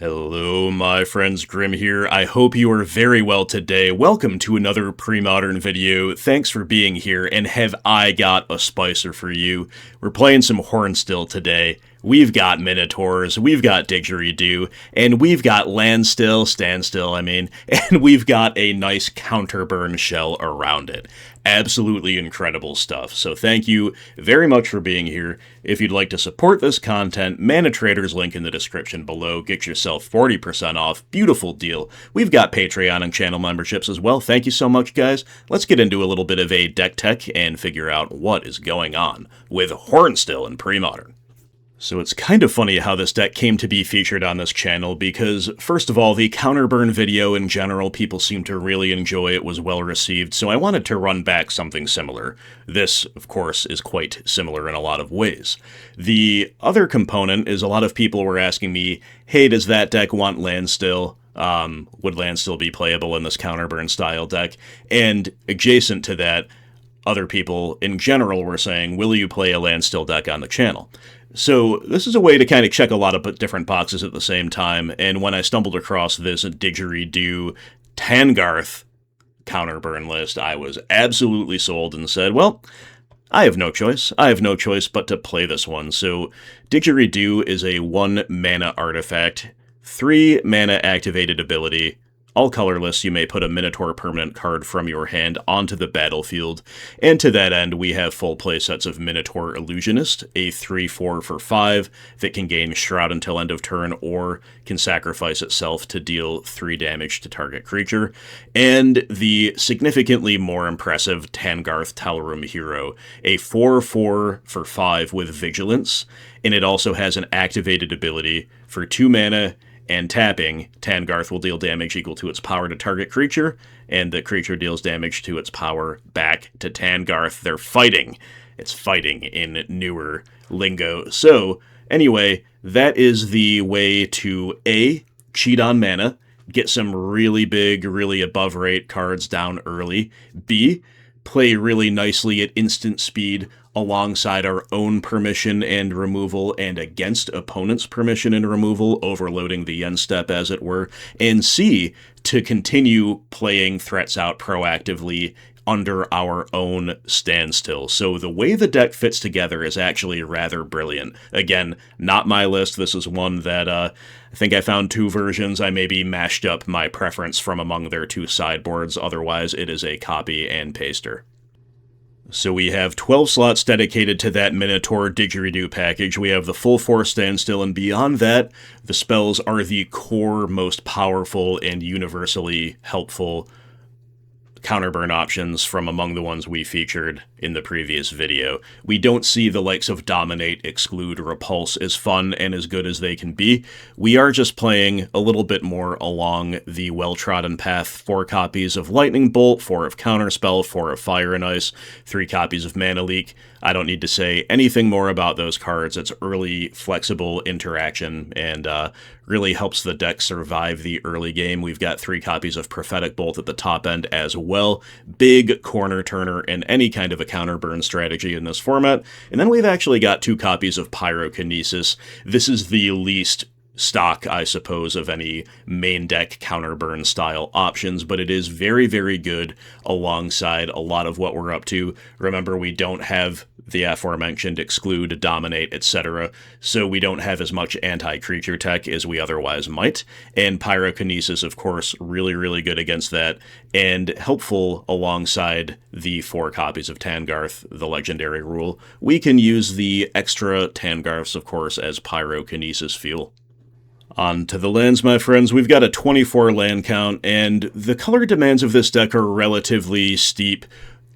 Hello, my friends, Grim here. I hope you are very well today. Welcome to another Premodern video. Thanks for being here, and have I got a spicer for you. We're playing some Hornstill today. We've got Minotaurs, we've got Didgeridoo, and we've got Standstill, and we've got a nice Counterburn shell around it. Absolutely incredible stuff, so thank you very much for being here. If you'd like to support this content, Mana Trader's link in the description below. Get yourself 40% off. Beautiful deal. We've got Patreon and channel memberships as well. Thank you so much, guys. Let's get into a little bit of a deck tech and figure out what is going on with Hornstill and Premodern. So it's kind of funny how this deck came to be featured on this channel because, first of all, the Counterburn video in general, people seem to really enjoy. It was well received, so I wanted to run back something similar. This, of course, is quite similar in a lot of ways. The other component is a lot of people were asking me, hey, does that deck want Landstill? Would Landstill be playable in this Counterburn style deck? And adjacent to that, other people in general were saying, will you play a Landstill deck on the channel? So this is a way to kind of check a lot of different boxes at the same time, and when I stumbled across this Didgeridoo Tahngarth Counterburn list, I was absolutely sold and said, well, I have no choice. I have no choice but to play this one. So Didgeridoo is a 1-mana artifact, 3-mana activated ability. All colorless, you may put a Minotaur permanent card from your hand onto the battlefield, and to that end, we have full playsets of Minotaur Illusionist, a 3/4 for 5 that can gain Shroud until end of turn or can sacrifice itself to deal 3 damage to target creature, and the significantly more impressive Tahngarth Tal'arum Hero, a 4/4 for 5 with Vigilance, and it also has an activated ability for 2 mana. And tapping, Tahngarth will deal damage equal to its power to target creature, and the creature deals damage to its power back to Tahngarth. They're fighting. It's fighting in newer lingo. So, anyway, that is the way to A, cheat on mana, get some really big, really above rate cards down early. B, play really nicely at instant speed alongside our own permission and removal and against opponent's permission and removal, overloading the end step as it were. And C, to continue playing threats out proactively under our own standstill. So the way the deck fits together is actually rather brilliant. Again, not my list. This is one that I think I found 2 versions. I maybe mashed up my preference from among their 2 sideboards. Otherwise, it is a copy and paster. So we have 12 slots dedicated to that Minotaur Didgeridoo package. We have the full 4 Standstill, and beyond that, the spells are the core, most powerful, and universally helpful Counterburn options from among the ones we featured in the previous video. We don't see the likes of Dominate, Exclude, Repulse as fun and as good as they can be. We are just playing a little bit more along the well-trodden path. 4 copies of Lightning Bolt, 4 of Counterspell, 4 of Fire and Ice, 3 copies of Mana Leak. I don't need to say anything more about those cards. It's early, flexible interaction, and really helps the deck survive the early game. We've got 3 copies of Prophetic Bolt at the top end as well. Big corner turner in any kind of a Counterburn strategy in this format. And then we've actually got 2 copies of Pyrokinesis. This is the least stock, I suppose, of any main deck Counterburn style options, but it is very, very good alongside a lot of what we're up to. Remember, we don't have the aforementioned Exclude, Dominate, etc., so we don't have as much anti-creature tech as we otherwise might, and Pyrokinesis, of course, really, really good against that, and helpful alongside the 4 copies of Tahngarth, the legendary rule. We can use the extra Tahngarths, of course, as Pyrokinesis fuel. On to the lands, my friends. We've got a 24 land count, and the color demands of this deck are relatively steep.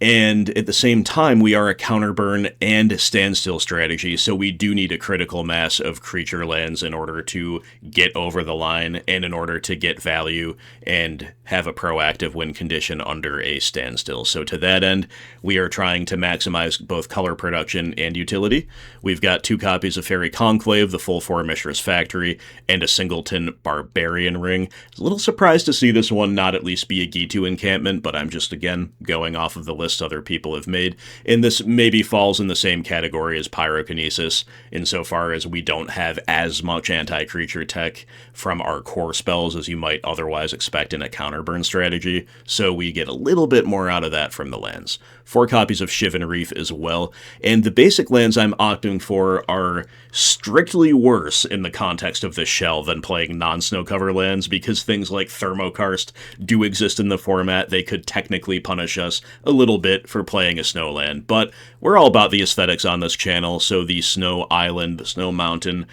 And at the same time, we are a Counterburn and Standstill strategy, so we do need a critical mass of creature lands in order to get over the line and in order to get value and have a proactive win condition under a Standstill. So to that end, we are trying to maximize both color production and utility. We've got 2 copies of Fairy Conclave, the full 4 Mishra's Factory, and a singleton Barbarian Ring. I was a little surprised to see this one not at least be a Gitu encampment, but I'm just, again, going off of the list lists other people have made. And this maybe falls in the same category as Pyrokinesis, insofar as we don't have as much anti-creature tech from our core spells as you might otherwise expect in a Counterburn strategy, so we get a little bit more out of that from the lands. 4 copies of Shivan Reef as well, and the basic lands I'm opting for are strictly worse in the context of this shell than playing non-snow cover lands, because things like Thermokarst do exist in the format. They could technically punish us a little bit for playing a snow land, but we're all about the aesthetics on this channel, so the Snow Island, the Snow Mountain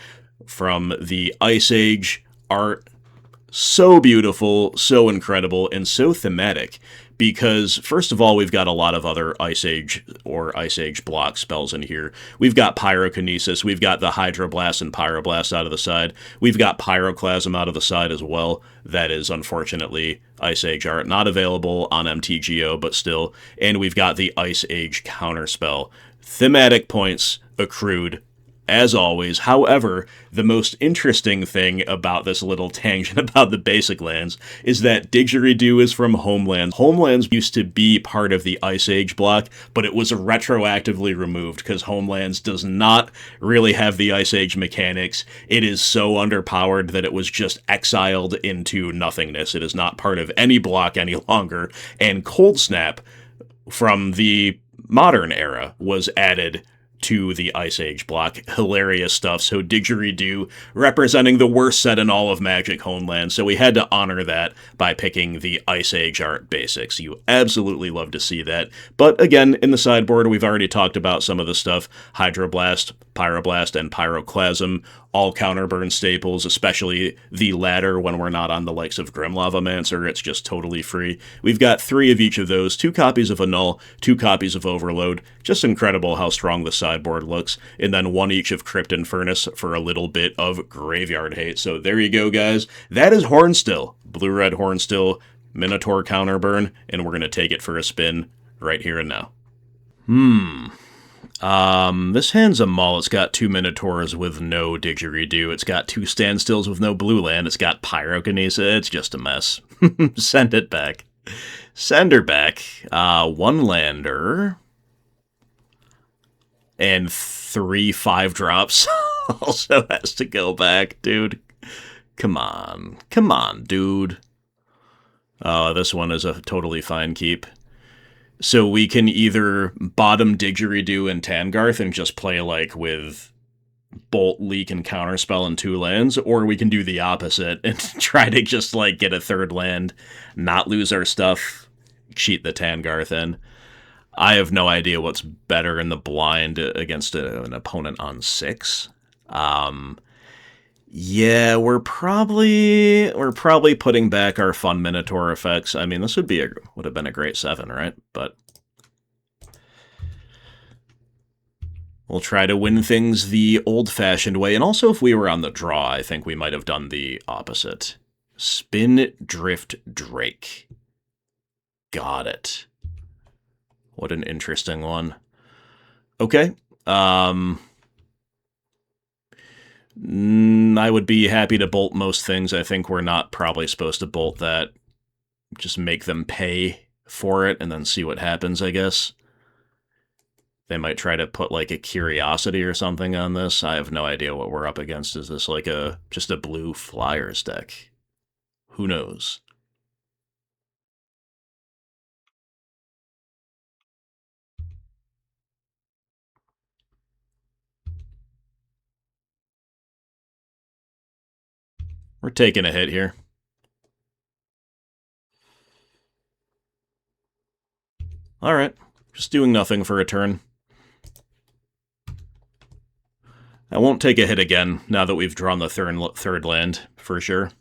from the Ice Age art, so beautiful, so incredible, and so thematic. Because, first of all, we've got a lot of other Ice Age or Ice Age block spells in here. We've got Pyrokinesis, we've got the Hydroblast and Pyroblast out of the side. We've got Pyroclasm out of the side as well. That is, unfortunately, Ice Age art. Not available on MTGO, but still. And we've got the Ice Age counterspell. Thematic points accrued, as always. However, the most interesting thing about this little tangent about the basic lands is that Didgeridoo is from Homelands. Homelands used to be part of the Ice Age block, but it was retroactively removed because Homelands does not really have the Ice Age mechanics. It is so underpowered that it was just exiled into nothingness. It is not part of any block any longer, and Cold Snap from the modern era was added to the Ice Age block. Hilarious stuff. So Didgeridoo representing the worst set in all of Magic Homeland. So we had to honor that by picking the Ice Age art basics. You absolutely love to see that. But again, in the sideboard, we've already talked about some of the stuff. Hydroblast, Pyroblast, and Pyroclasm, all Counterburn staples, especially the latter when we're not on the likes of Grim Lavamancer. It's just totally free. We've got 3 of each of those, 2 copies of Annul, 2 copies of Overload. Just incredible how strong the sideboard looks. And then 1 each of Crypt and Furnace for a little bit of graveyard hate. So there you go, guys. That is Hornstill. Blue-red Hornstill, Minotaur Counterburn, and we're going to take it for a spin right here and now. This hand's a mull. It's got 2 Minotaurs with no Didgeridoo. It's got 2 Standstills with no blue land. It's got Pyrokinesis. It's just a mess. Send it back. Send her back. 1 lander. And 3 5-drops. Also has to go back, dude. Come on. Come on, dude. Oh, this one is a totally fine keep. So we can either bottom Didgeridoo and Tangarth and just play like with Bolt, Leak, and Counterspell in 2 lands, or we can do the opposite and try to just like get a 3rd land, not lose our stuff, cheat the Tangarth in. I have no idea what's better in the blind against an opponent on 6. Yeah, we're probably putting back our fun Minotaur effects. I mean, this would have been a great 7, right? But we'll try to win things the old-fashioned way. And also, if we were on the draw, I think we might have done the opposite. Spin Drift Drake. Got it. What an interesting one. Okay. I would be happy to bolt most things. I think we're not probably supposed to bolt that. Just make them pay for it and then see what happens, I guess. They might try to put like a Curiosity or something on this. I have no idea what we're up against. Is this like just a blue Flyers deck? Who knows? We're taking a hit here. Alright, just doing nothing for a turn. I won't take a hit again, now that we've drawn the third land, for sure.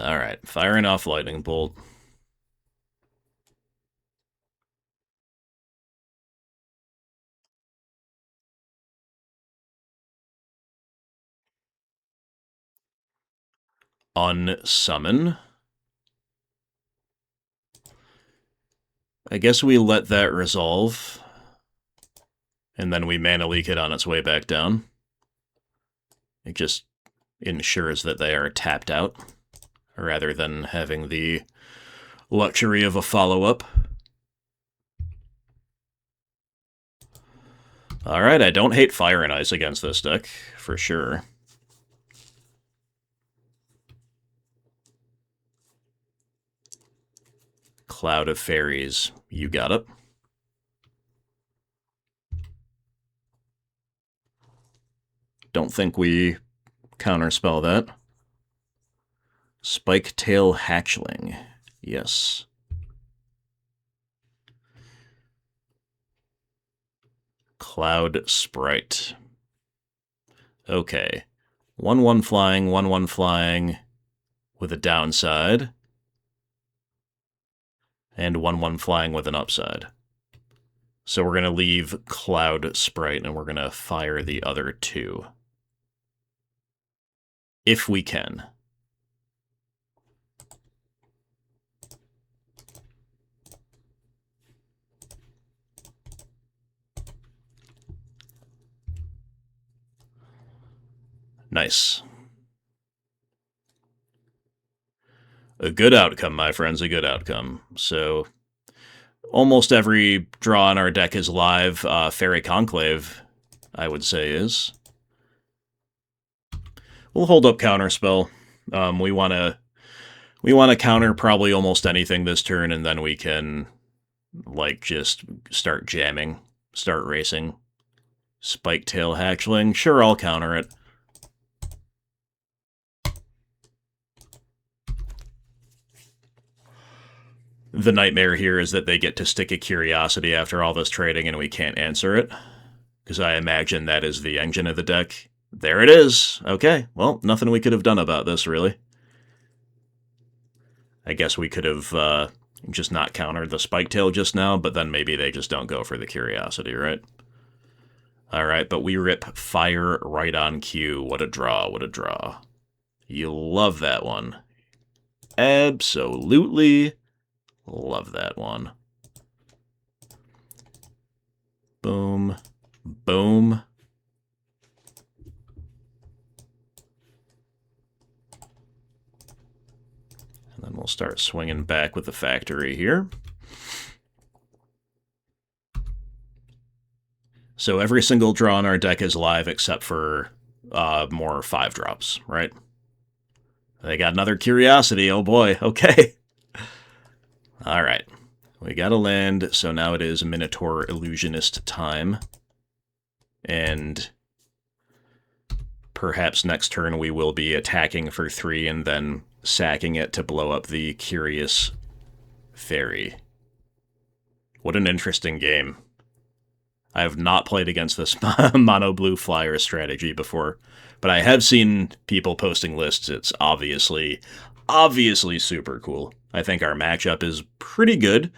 Alright, firing off Lightning Bolt. unsummon. I guess we let that resolve, and then we mana leak it on its way back down. It just ensures that they are tapped out, rather than having the luxury of a follow-up. Alright, I don't hate Fire and Ice against this deck, for sure. Cloud of Fairies, you got it. Don't think we counterspell that. Spike-tail Hatchling, yes. Cloud Sprite. Okay. 1/1 flying, 1/1 flying with a downside. And 1/1 flying with an upside. So we're going to leave Cloud Sprite and we're going to fire the other two. If we can. Nice. A good outcome, my friends, a good outcome. So, almost every draw in our deck is live. Fairy Conclave, I would say, is. We'll hold up Counterspell. We want to counter probably almost anything this turn, and then we can, like, just start jamming, start racing. Spike-tail Hatchling, sure, I'll counter it. The nightmare here is that they get to stick a Curiosity after all this trading and we can't answer it. Because I imagine that is the engine of the deck. There it is! Okay, well, nothing we could have done about this, really. I guess we could have just not countered the Spike-tail just now, but then maybe they just don't go for the Curiosity, right? Alright, but we rip Fire right on cue. What a draw, what a draw. You love that one. Absolutely love that one. Boom. Boom. And then we'll start swinging back with the factory here. So every single draw in our deck is live except for more 5-drops, right? They got another Curiosity, oh boy, okay. Alright, we got a land, so now it is Minotaur Illusionist time. And perhaps next turn we will be attacking for 3 and then sacking it to blow up the Curious Fairy. What an interesting game. I have not played against this mono blue flyer strategy before, but I have seen people posting lists. It's obviously super cool. I think our matchup is pretty good.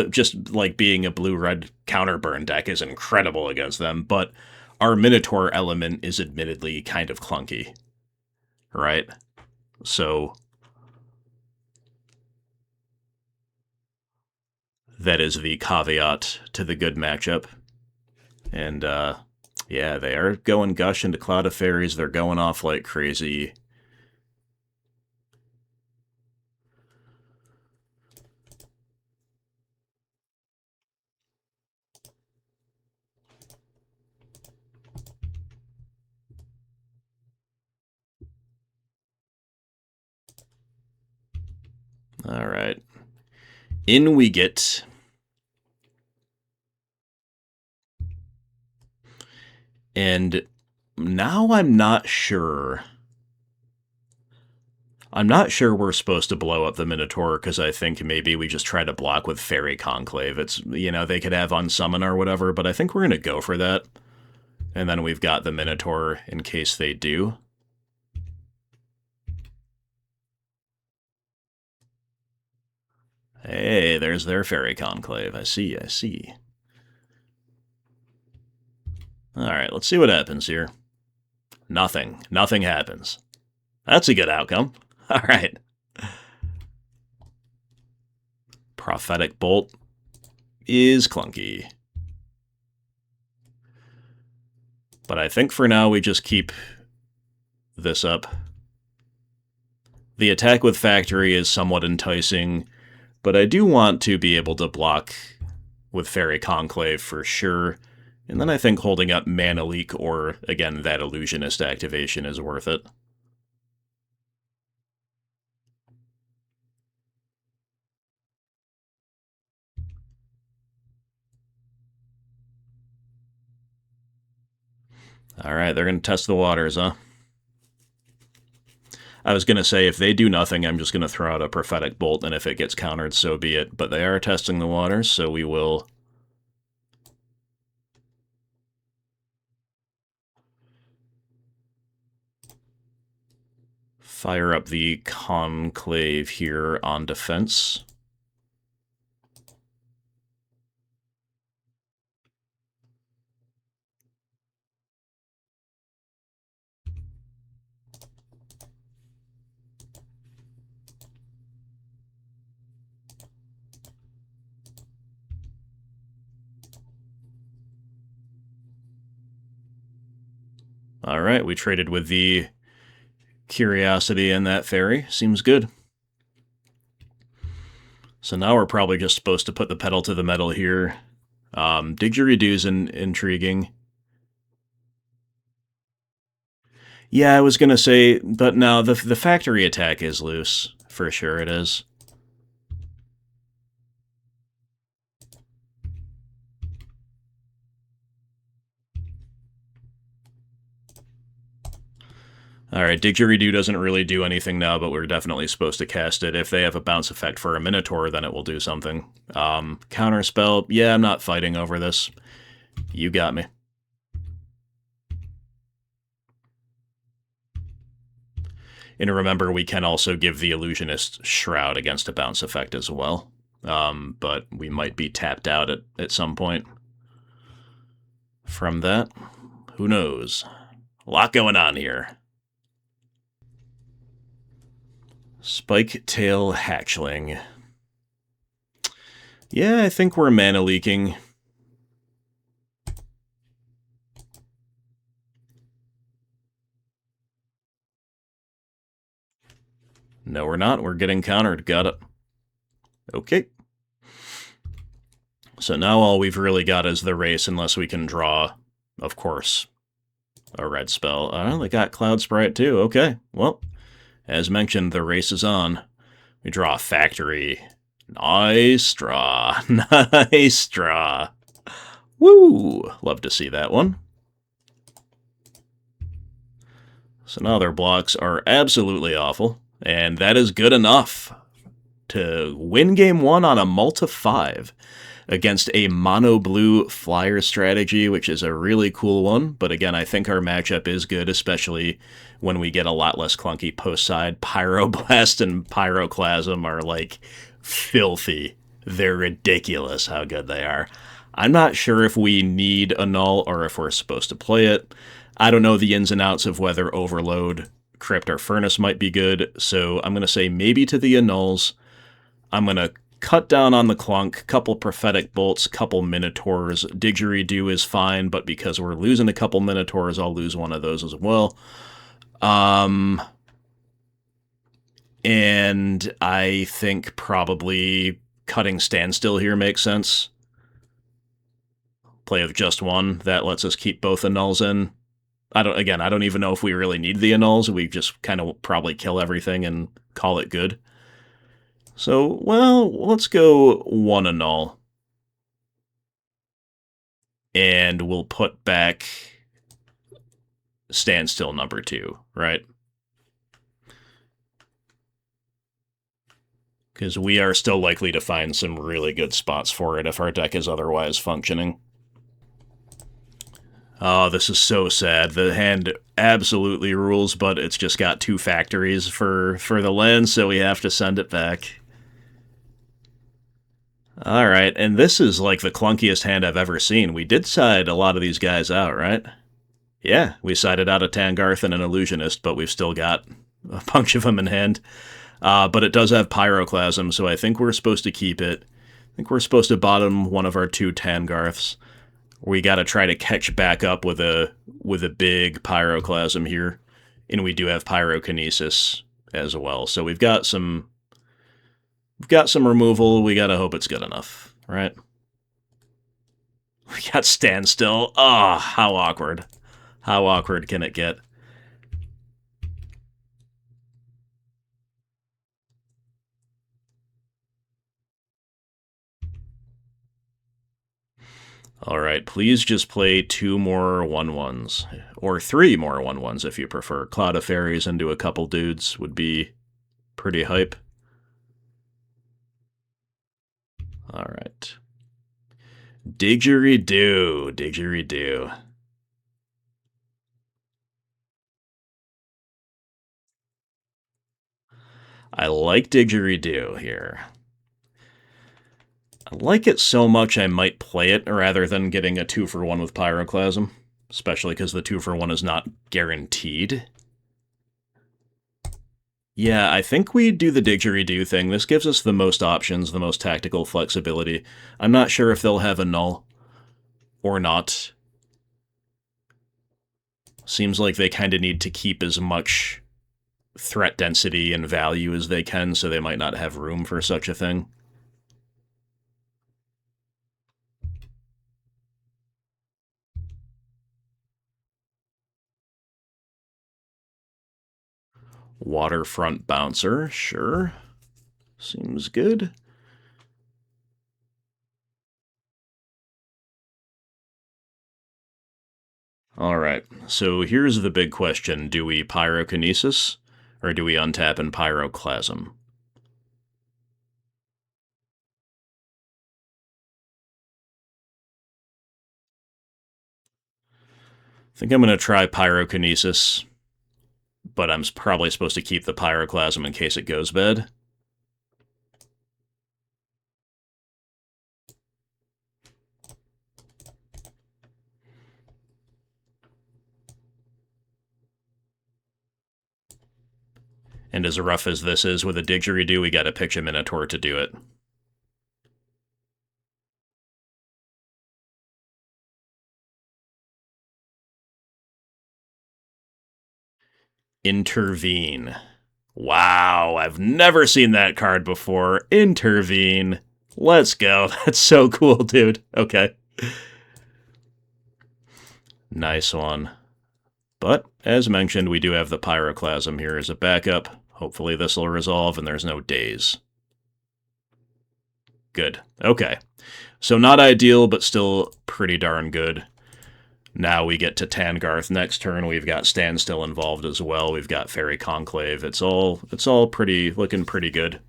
Just like being a blue-red Counterburn deck is incredible against them, but our Minotaur element is admittedly kind of clunky, right? So that is the caveat to the good matchup. And yeah, they are going Gush into Cloud of Fairies. They're going off like crazy. All right. In we get. And now I'm not sure. I'm not sure we're supposed to blow up the Minotaur, because I think maybe we just try to block with Fairy Conclave. It's, you know, they could have Unsummon or whatever, but I think we're going to go for that. And then we've got the Minotaur in case they do. Hey, there's their Fairy Conclave. I see, I see. Alright, let's see what happens here. Nothing. Nothing happens. That's a good outcome. All right. Prophetic Bolt is clunky. But I think for now we just keep this up. The attack with Factory is somewhat enticing, but I do want to be able to block with Fairy Conclave for sure. And then I think holding up Mana Leak or, again, that Illusionist activation is worth it. Alright, they're going to test the waters, huh? I was going to say, if they do nothing, I'm just going to throw out a Prophetic Bolt, and if it gets countered, so be it. But they are testing the waters, so we will fire up the Conclave here on defense. Alright, we traded with the Curiosity and that Fairy. Seems good. So now we're probably just supposed to put the pedal to the metal here. Didgeridoo's intriguing. Yeah, I was going to say, but no, the Factory attack is loose. For sure it is. Alright, Didgeridoo doesn't really do anything now, but we're definitely supposed to cast it. If they have a bounce effect for a Minotaur, then it will do something. Counterspell, yeah, I'm not fighting over this. You got me. And remember, we can also give the Illusionist Shroud against a bounce effect as well. But we might be tapped out at some point from that. Who knows? A lot going on here. Spike Tail Hatchling. Yeah, I think we're mana leaking. No, we're not. We're getting countered. Got it. Okay. So now all we've really got is the race, unless we can draw, of course, a red spell. Oh, they got Cloud Sprite too. Okay, well, as mentioned, the race is on. We draw a Factory. Nice draw. Nice draw. Woo! Love to see that one. So now their blocks are absolutely awful, and that is good enough to win game 1 on a multi-5 against a mono-blue flyer strategy, which is a really cool one. But again, I think our matchup is good, especially when we get a lot less clunky post-side. Pyroblast and Pyroclasm are, like, filthy. They're ridiculous how good they are. I'm not sure if we need a null or if we're supposed to play it. I don't know the ins and outs of whether Overload, Crypt, or Furnace might be good, so I'm going to say maybe to the annuls. I'm going to cut down on the clunk, couple Prophetic Bolts, couple Minotaurs. Didgeridoo is fine, but because we're losing a couple Minotaurs, I'll lose one of those as well. And I think probably cutting Standstill here makes sense. Play with just one. That lets us keep both annuls in. I don't even know if we really need the annuls. We just kind of probably kill everything and call it good. So, well, let's go one annul. And we'll put back Standstill number 2, right? Because we are still likely to find some really good spots for it if our deck is otherwise functioning. Oh, this is so sad. The hand absolutely rules, but it's just got 2 factories for the land, so we have to send it back. Alright, and this is like the clunkiest hand I've ever seen. We did side a lot of these guys out, right? Yeah, we sided out a Tangarth and an Illusionist, but we've still got a bunch of them in hand. But it does have Pyroclasm, so I think we're supposed to keep it. I think we're supposed to bottom one of our 2 Tangarths. We got to try to catch back up with a big Pyroclasm here, and we do have Pyrokinesis as well. So we've got some removal. We got to hope it's good enough, right? We got Standstill. Ah, oh, how awkward. How awkward can it get? Alright, please just play 2 more 1/1s. Or 3 more 1/1s if you prefer. Cloud of Fairies into a couple dudes would be pretty hype. Alright. Didgeridoo. Didgeridoo. I like Didgeridoo here. I like it so much I might play it rather than getting a 2-for-1 with Pyroclasm. Especially because the 2-for-1 is not guaranteed. Yeah, I think we do the Didgeridoo thing. This gives us the most options, the most tactical flexibility. I'm not sure if they'll have a null or not. Seems like they kind of need to keep as much threat density and value as they can, so they might not have room for such a thing. Waterfront Bouncer, sure. Seems good. Alright, so here's the big question. Do we Pyrokinesis, or do we untap and Pyroclasm? I think I'm going to try Pyrokinesis, but I'm probably supposed to keep the Pyroclasm in case it goes bad. And as rough as this is with a Didgeridoo, we gotta pitch a Minotaur to do it. Intervene. Wow, I've never seen that card before. Intervene. Let's go. That's so cool, dude. Okay. Nice one. But, as mentioned, we do have the Pyroclasm here as a backup. Hopefully this will resolve and there's no daze. Good. Okay. So not ideal, but still pretty darn good. Now we get to Tangarth. Next turn, we've got Standstill involved as well. We've got Fairy Conclave. It's all looking pretty good.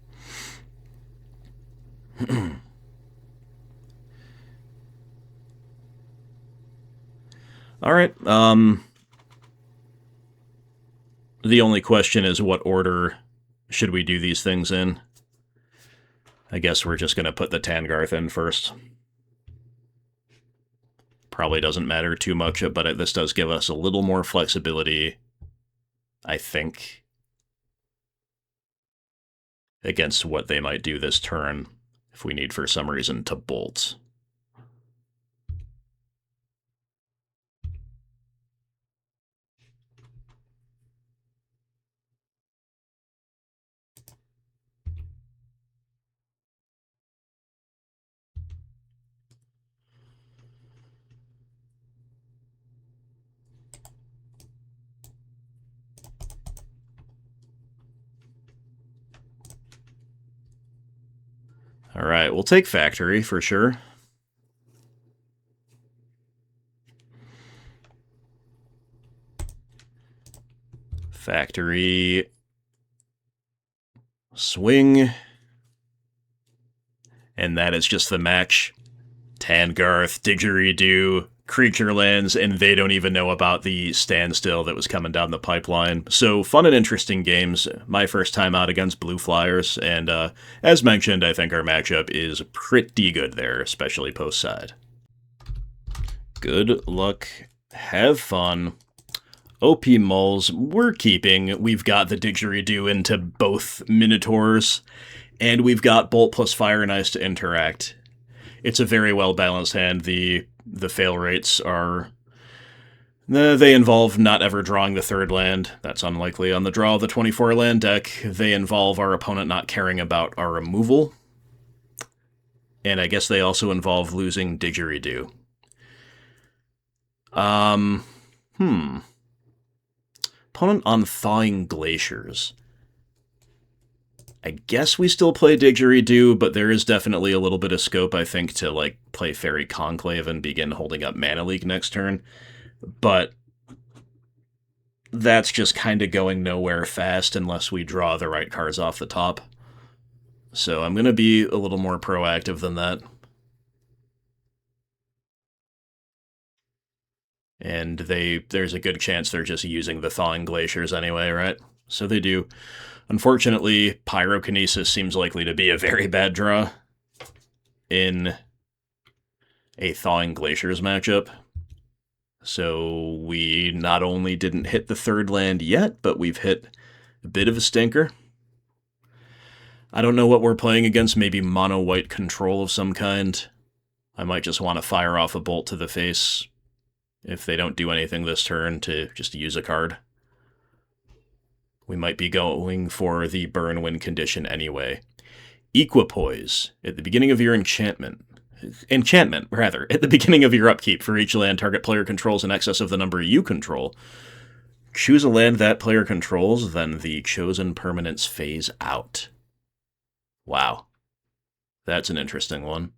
All right. The only question is what order should we do these things in? I guess we're just going to put the Tangarth in first. Probably doesn't matter too much, but this does give us a little more flexibility, I think, against what they might do this turn if we need for some reason to bolt. All right, we'll take Factory for sure. Factory. Swing. And that is just the match. Tangarth, Didgeridoo, creature lands, and they don't even know about the Standstill that was coming down the pipeline. So fun and interesting games. My first time out against Blue Flyers, and as mentioned, I think our matchup is pretty good there, especially post-side. Good luck. Have fun. OP Mulls, we're keeping. We've got the Didgeridoo into both Minotaurs, and we've got Bolt plus Fire and Ice to interact. It's a very well-balanced hand. The fail rates are... They involve not ever drawing the third land. That's unlikely on the draw of the 24-land deck. They involve our opponent not caring about our removal. And I guess they also involve losing Didgeridoo. Opponent on Thawing Glaciers. I guess we still play Didgeridoo, but there is definitely a little bit of scope, I think, to like play Fairy Conclave and begin holding up Mana Leak next turn. But that's just kind of going nowhere fast unless we draw the right cards off the top. So I'm going to be a little more proactive than that. And there's a good chance they're just using the Thawing Glaciers anyway, right? So they do. Unfortunately, Pyrokinesis seems likely to be a very bad draw in a Thawing Glaciers matchup. So we not only didn't hit the third land yet, but we've hit a bit of a stinker. I don't know what we're playing against, maybe mono-white control of some kind. I might just want to fire off a bolt to the face if they don't do anything this turn to just use a card. We might be going for the burn win condition anyway. Equipoise. At the beginning of your enchantment, at the beginning of your upkeep, for each land target player controls in excess of the number you control, choose a land that player controls, then the chosen permanents phase out. Wow. That's an interesting one.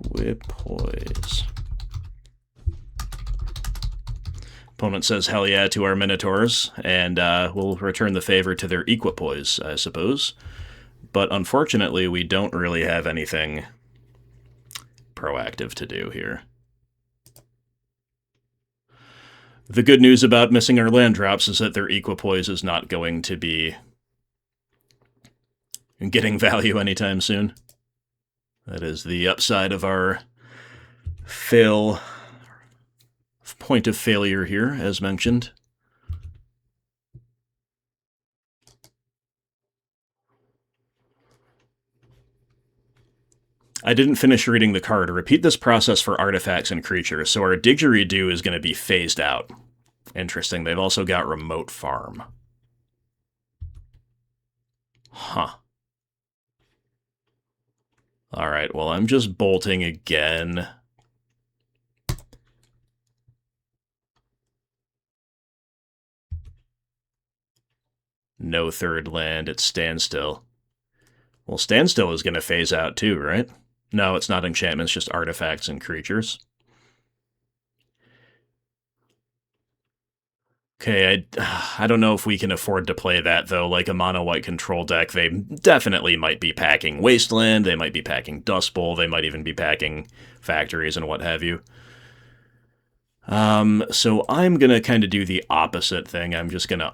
Equipoise. Opponent says hell yeah to our Minotaurs, and we'll return the favor to their Equipoise, I suppose. But unfortunately, we don't really have anything proactive to do here. The good news about missing our land drops is that their Equipoise is not going to be getting value anytime soon. That is the upside of our point of failure here, as mentioned. I didn't finish reading the card. Repeat this process for artifacts and creatures. So our Didgeridoo is going to be phased out. Interesting. They've also got Remote Farm. Huh. Alright, well, I'm just bolting again. No third land, it's Standstill. Well, Standstill is going to phase out too, right? No, it's not enchantments, just artifacts and creatures. Okay, I don't know if we can afford to play that, though. Like a mono-white control deck, they definitely might be packing Wasteland, they might be packing Dust Bowl, they might even be packing Factories and what have you. So I'm gonna kind of do the opposite thing. I'm just gonna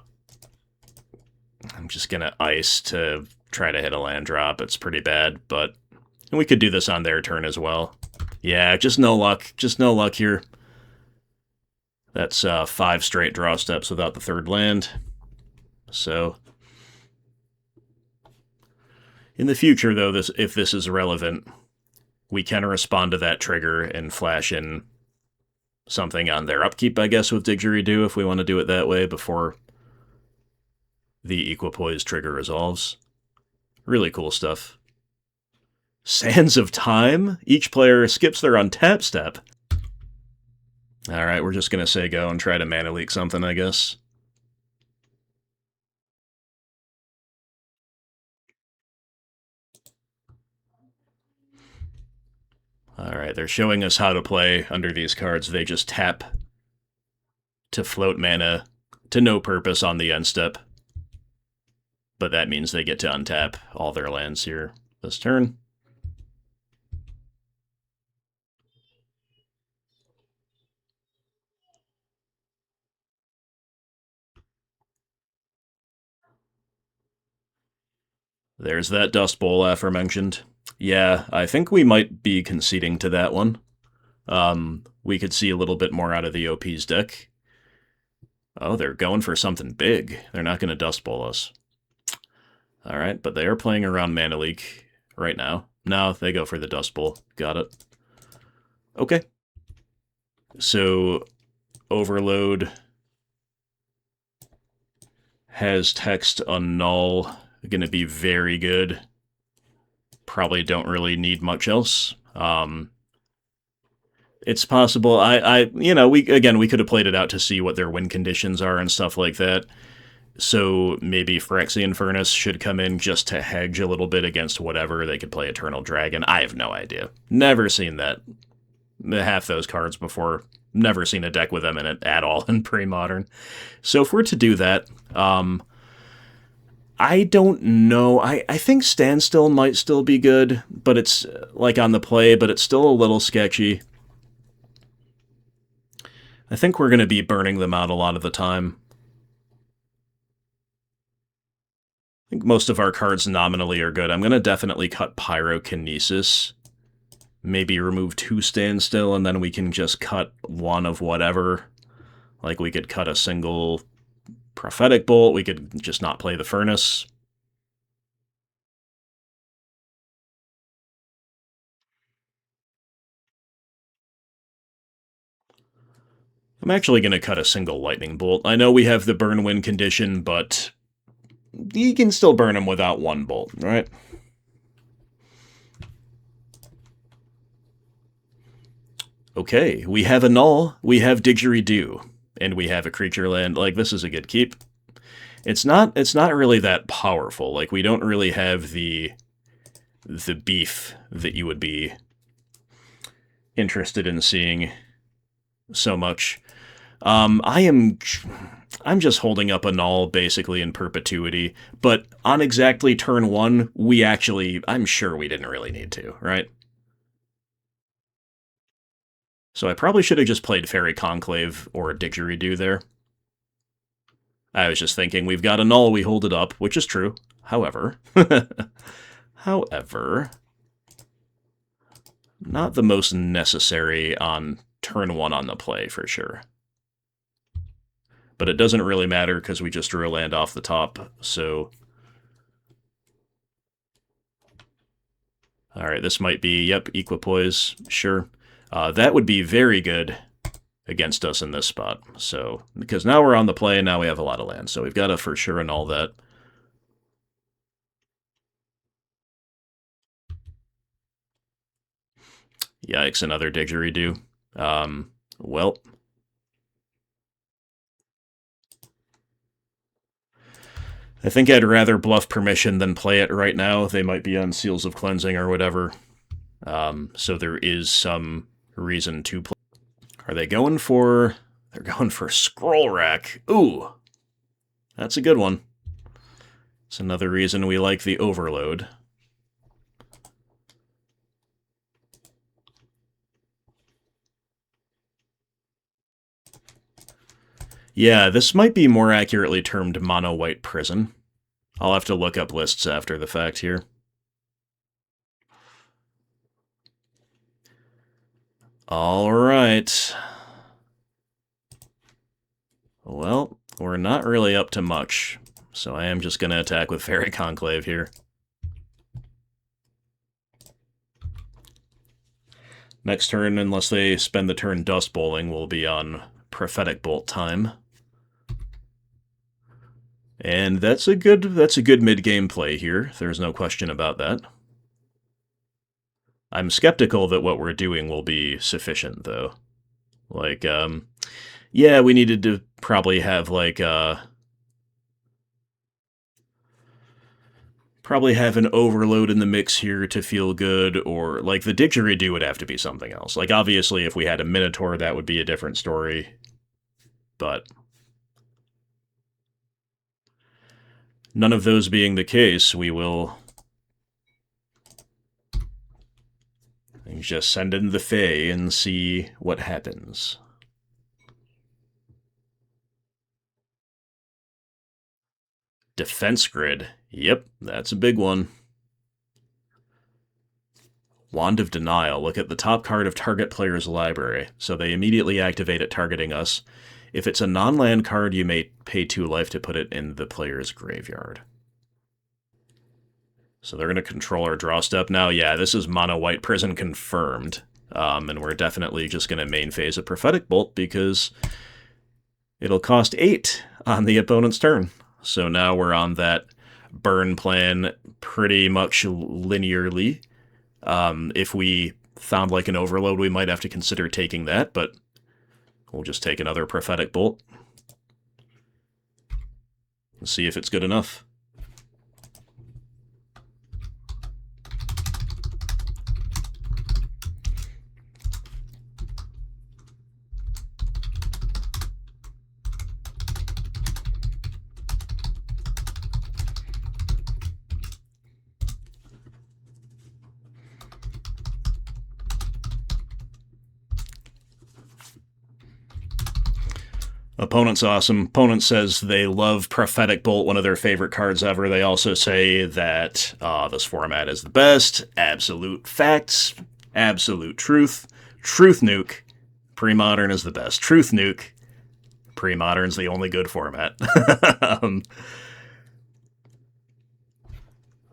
ice to try to hit a land drop. It's pretty bad, but we could do this on their turn as well. Yeah, just no luck. Just no luck here. That's 5 straight draw steps without the third land. So, in the future, though, if this is relevant, we can respond to that trigger and flash in something on their upkeep, I guess, with Didgeridoo, if we want to do it that way, before the Equipoise trigger resolves. Really cool stuff. Sands of Time? Each player skips their untap step. Alright, we're just going to say go and try to mana leak something, I guess. Alright, they're showing us how to play under these cards. They just tap to float mana to no purpose on the end step. But that means they get to untap all their lands here this turn. There's that Dust Bowl aforementioned. Yeah, I think we might be conceding to that one. We could see a little bit more out of the OP's deck. Oh, they're going for something big. They're not going to Dust Bowl us. Alright, but they are playing around Mana Leak right now. No, they go for the Dust Bowl. Got it. Okay. So, Overload has text Null. Going to be very good. Probably don't really need much else. It's possible. We could have played it out to see what their win conditions are and stuff like that. So maybe Phyrexian Furnace should come in just to hedge a little bit against whatever. They could play Eternal Dragon. I have no idea. Never seen that. Half those cards before. Never seen a deck with them in it at all in Premodern. So if we're to do that, I don't know. I think Standstill might still be good, but it's like on the play, but it's still a little sketchy. I think we're going to be burning them out a lot of the time. I think most of our cards nominally are good. I'm going to definitely cut Pyrokinesis. Maybe remove 2 Standstill, and then we can just cut 1 of whatever. Like, we could cut a single Prophetic Bolt. We could just not play the Furnace. I'm actually going to cut a single Lightning Bolt. I know we have the burn win condition, but you can still burn them without 1 bolt, right? Okay, we have a Null, we have Didgeridoo, and we have a creature land. Like, this is a good keep. It's not really that powerful. Like, we don't really have the beef that you would be interested in seeing so much. I'm just holding up a Null basically in perpetuity, but on exactly turn 1, I'm sure we didn't really need to, right? So I probably should have just played Fairy Conclave or Didgeridoo there. I was just thinking, we've got a Null, we hold it up, which is true. However, not the most necessary on turn 1 on the play, for sure. But it doesn't really matter because we just drew a land off the top, so... Alright, this might be, yep, Equipoise, sure. That would be very good against us in this spot. So, because now we're on the play, and now we have a lot of land, so we've got to for sure annul that. Yikes, another Didgeridoo. Well... I think I'd rather bluff permission than play it right now. They might be on Seals of Cleansing or whatever. So there is some reason to play. Are they going for... They're going for Scroll Rack. Ooh! That's a good one. It's another reason we like the Overload. Yeah, this might be more accurately termed Mono-White Prison. I'll have to look up lists after the fact here. Alright. Well, we're not really up to much, so I am just going to attack with Fairy Conclave here. Next turn, unless they spend the turn Dust Bowling, will be on Prophetic Bolt time. And that's a good mid-game play here. There's no question about that. I'm skeptical that what we're doing will be sufficient, though. Like, yeah, we needed to probably have, like, probably have an Overload in the mix here to feel good, or, like, the Didgeridoo would have to be something else. Like, obviously, if we had a Minotaur, that would be a different story. But... none of those being the case, we will just send in the Fae and see what happens. Defense Grid. Yep, that's a big one. Wand of Denial. Look at the top card of target player's library. So they immediately activate it, targeting us. If it's a non-land card, you may pay 2 life to put it in the player's graveyard. So they're going to control our draw step now. Yeah, this is mono-white prison confirmed. And we're definitely just going to main phase a Prophetic Bolt because it'll cost 8 on the opponent's turn. So now we're on that burn plan pretty much linearly. If we found like an overload, we might have to consider taking that, but we'll just take another Prophetic Bolt and see if it's good enough. Opponent's awesome. Opponent says they love Prophetic Bolt, one of their favorite cards ever. They also say that this format is the best. Absolute facts. Absolute truth. Truth nuke. Premodern is the best. Truth nuke. Premodern's the only good format.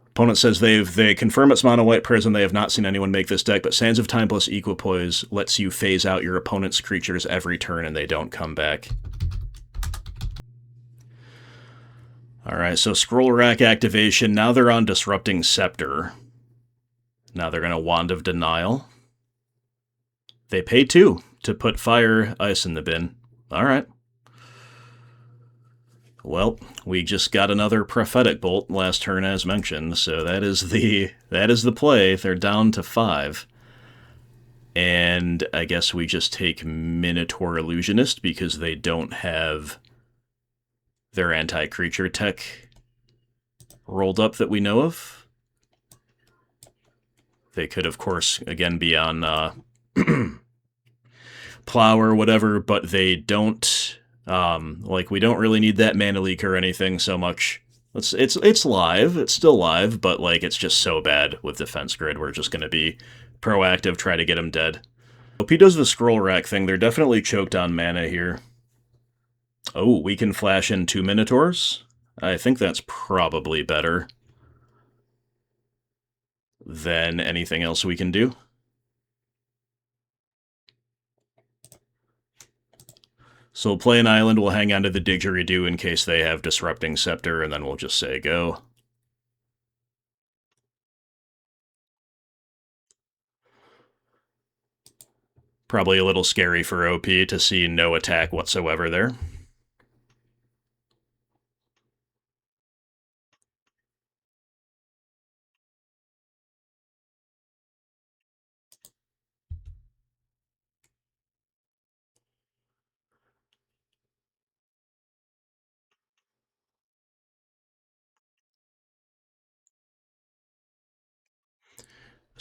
Opponent says they confirm it's mono-white prison. They have not seen anyone make this deck, but Sands of Time plus Equipoise lets you phase out your opponent's creatures every turn and they don't come back. Alright, so Scroll Rack activation. Now they're on Disrupting Scepter. Now they're going to Wand of Denial. They pay 2 to put Fire Ice in the bin. Alright. Well, we just got another Prophetic Bolt last turn as mentioned, so that is the play. They're down to 5. And I guess we just take Minotaur Illusionist because they don't have their anti-creature tech rolled up that we know of. They could, of course, again be on Plow or whatever, but they don't. Like, we don't really need that mana leak or anything so much. It's live. It's still live, but like it's just so bad with Defense Grid. We're just going to be proactive, try to get him dead. If he does the Scroll Rack thing, they're definitely choked on mana here. Oh, we can flash in 2 Minotaurs? I think that's probably better than anything else we can do. So we'll play an island, we'll hang on to the Didgeridoo in case they have Disrupting Scepter, and then we'll just say go. Probably a little scary for OP to see no attack whatsoever there.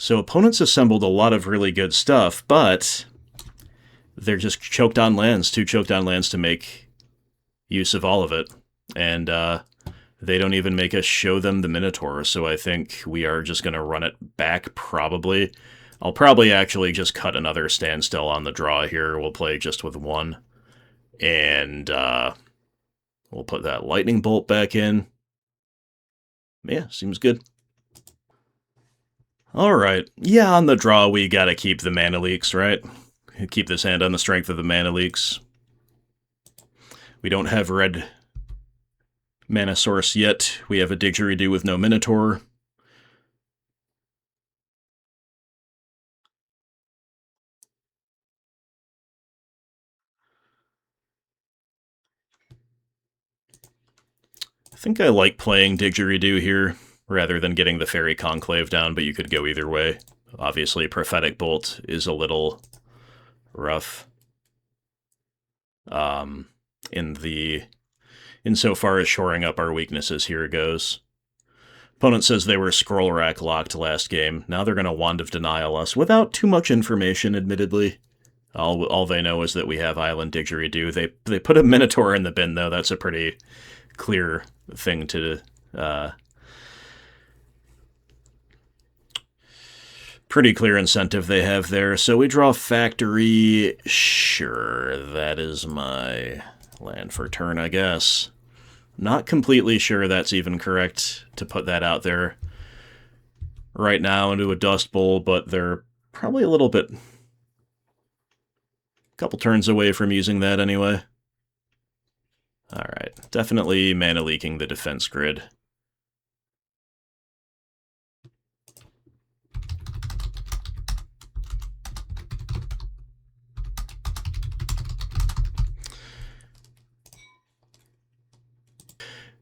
So opponents assembled a lot of really good stuff, but they're just choked on lands, 2 choked on lands to make use of all of it. And they don't even make us show them the Minotaur, so I think we are just going to run it back, probably. I'll probably actually just cut another Standstill on the draw here. We'll play just with 1. And we'll put that Lightning Bolt back in. Yeah, seems good. Alright, yeah, on the draw we gotta keep the mana leaks, right? Keep this hand on the strength of the mana leaks. We don't have red mana source yet. We have a Didgeridoo with no Minotaur. I think I like playing Didgeridoo here, rather than getting the Fairy Conclave down, but you could go either way. Obviously, Prophetic Bolt is a little rough. Insofar as shoring up our weaknesses here goes. Opponent says they were Scroll Rack locked last game. Now they're going to Wand of Denial us without too much information, admittedly. All they know is that we have Island Didgeridoo. They put a Minotaur in the bin, though. That's a pretty clear thing to Pretty clear incentive they have there. So we draw Factory. Sure, that is my land for turn, I guess. Not completely sure that's even correct to put that out there right now into a Dust Bowl, but they're probably a little bit... couple turns away from using that anyway. Alright, definitely mana leaking the defense grid.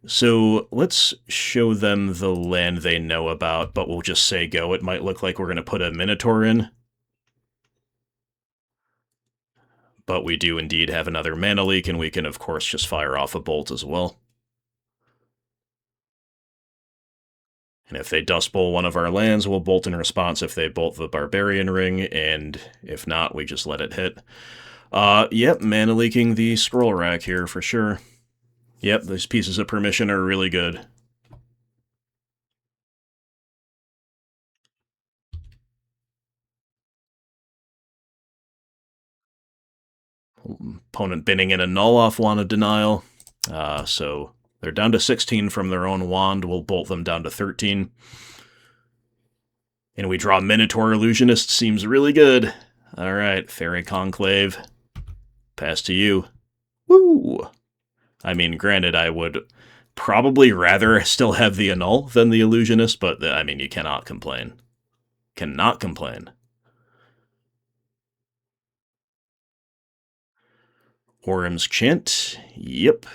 So let's show them the land they know about, but we'll just say go. It might look like we're going to put a Minotaur in. But we do indeed have another mana leak, and we can, of course, just fire off a bolt as well. And if they Dust Bowl one of our lands, we'll bolt in response if they bolt the Barbarian Ring, and if not, we just let it hit. Yep, mana leaking the scroll rack here for sure. Yep, these pieces of permission are really good. Opponent binning in a null off Wand of Denial. So they're down to 16 from their own wand. We'll bolt them down to 13. And we draw Minotaur Illusionist. Seems really good. Alright, Fairy Conclave. Pass to you. Woo! I mean, granted, I would probably rather still have the Annul than the Illusionist, but, I mean, you cannot complain. Cannot complain. Orem's Chant. Yep.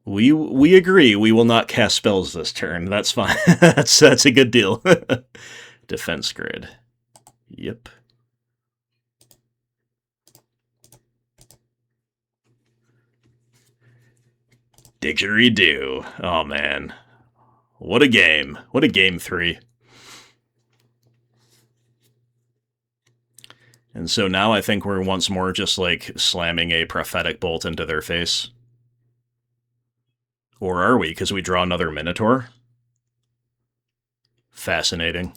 We agree. We will not cast spells this turn. That's fine. that's a good deal. Defense grid. Yep. Didgeridoo. Oh, man. What a game. What a game 3. And so now I think we're once more just, like, slamming a Prophetic Bolt into their face. Or are we? Because we draw another Minotaur? Fascinating.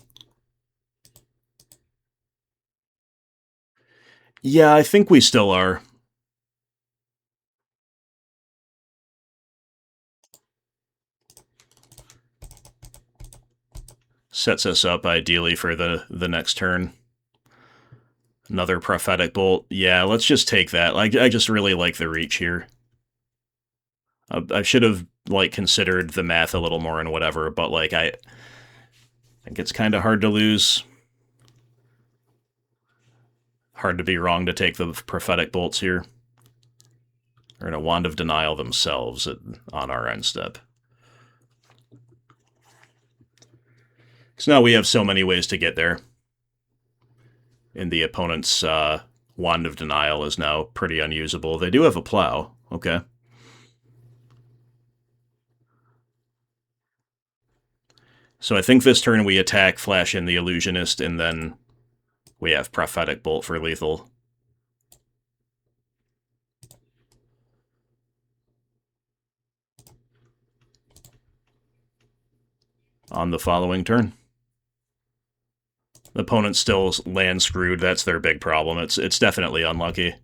Yeah, I think we still are. Sets us up, ideally, for the next turn. Another Prophetic Bolt. Yeah, let's just take that. I just really like the reach here. I should have, like, considered the math a little more and whatever, but, like, I think it's kind of hard to lose. Hard to be wrong to take the Prophetic Bolts here. Or in a Wand of Denial themselves on our end step. So now we have so many ways to get there. And the opponent's Wand of Denial is now pretty unusable. They do have a Plow. Okay. So I think this turn we attack, flash in the Illusionist, and then we have Prophetic Bolt for lethal. On the following turn. The opponent's still land screwed. That's their big problem. It's definitely unlucky.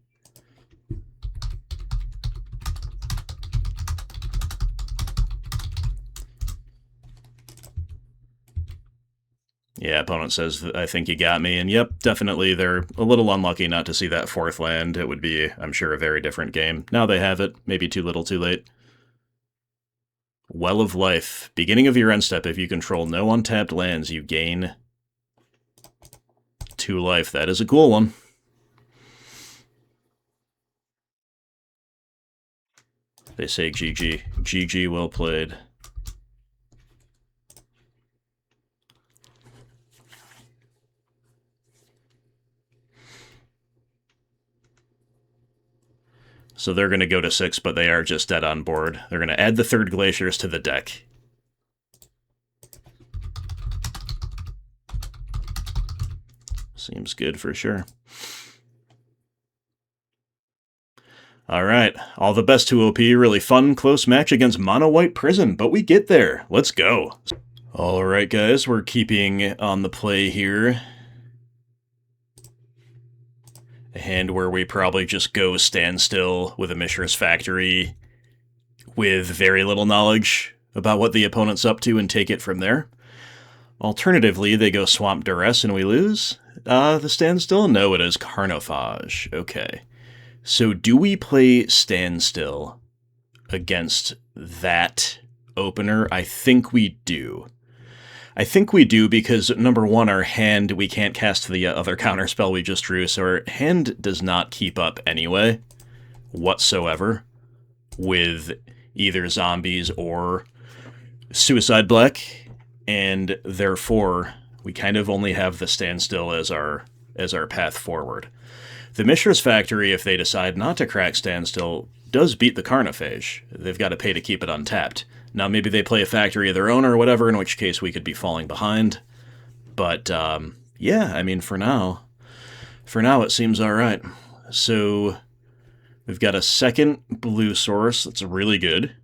Yeah, opponent says, I think you got me. And yep, definitely they're a little unlucky not to see that 4th land. It would be, I'm sure, a very different game. Now they have it. Maybe too little, too late. Well of Life. Beginning of your end step, if you control no untapped lands, you gain 2 life. That is a cool one. They say GG. GG, well played. So they're going to go to 6, but they are just dead on board. They're going to add the 3rd Glaciers to the deck. Seems good for sure. Alright, all the best to OP. Really fun, close match against Mono White Prison, but we get there. Let's go. Alright guys, we're keeping on the play here. A hand where we probably just go Standstill with a Mishra's Factory with very little knowledge about what the opponent's up to and take it from there. Alternatively, they go Swamp Duress and we lose. The Standstill? No, it is Carnophage. Okay. So do we play Standstill against that opener? I think we do. I think we do because, number one, our hand, we can't cast the other counterspell we just drew, so our hand does not keep up anyway, whatsoever, with either zombies or Suicide Black, and therefore, we kind of only have the Standstill as our path forward. The Mishra's Factory, if they decide not to crack Standstill, does beat the Carnophage. They've got to pay to keep it untapped. Now, maybe they play a factory of their own or whatever, in which case we could be falling behind. But, yeah, I mean, for now it seems alright. So, we've got a second blue source that's really good.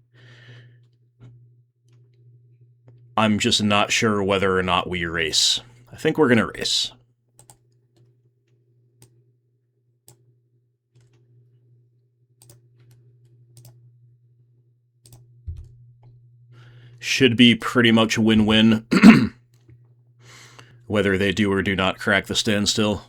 I'm just not sure whether or not we race. I think we're gonna race. Should be pretty much a win-win, whether they do or do not crack the Standstill.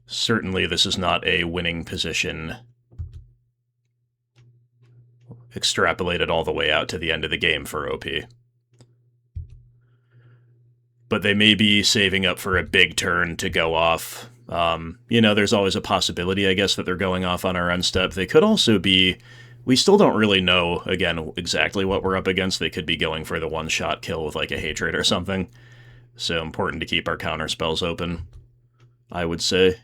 Certainly this is not a winning position extrapolated all the way out to the end of the game for OP. But they may be saving up for a big turn to go off. There's always a possibility, I guess, that they're going off on our end step. They could also be... We still don't really know, again, exactly what we're up against. They could be going for the one-shot kill with, like, a Hatred or something. So important to keep our counter spells open, I would say.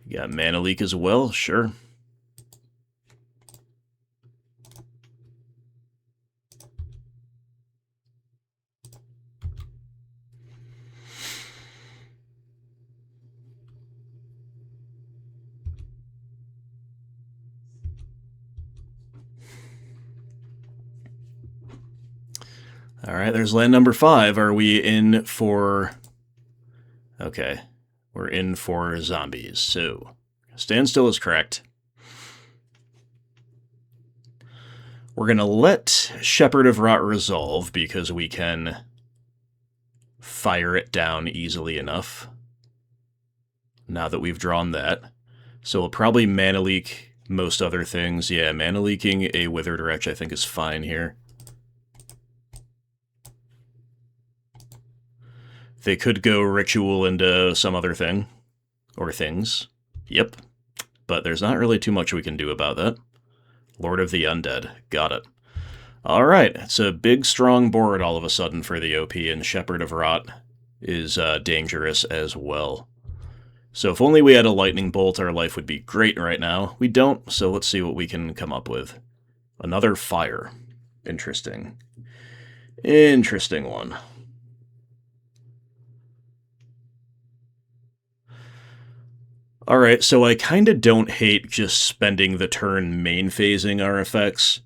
You got Mana Leak as well, sure. Alright, there's land number 5. Are we in for... Okay, we're in for zombies, so... Standstill is correct. We're going to let Shepherd of Rot resolve, because we can fire it down easily enough, now that we've drawn that. So we'll probably Mana Leak most other things. Yeah, Mana Leaking a Withered Wretch I think is fine here. They could go Ritual into some other thing. Or things. Yep. But there's not really too much we can do about that. Lord of the Undead. Got it. Alright, it's a big, strong board all of a sudden for the OP, and Shepherd of Rot is dangerous as well. So if only we had a Lightning Bolt, our life would be great right now. We don't, so let's see what we can come up with. Another Fire. Interesting. Interesting one. Alright, so I kinda don't hate just spending the turn main phasing our effects.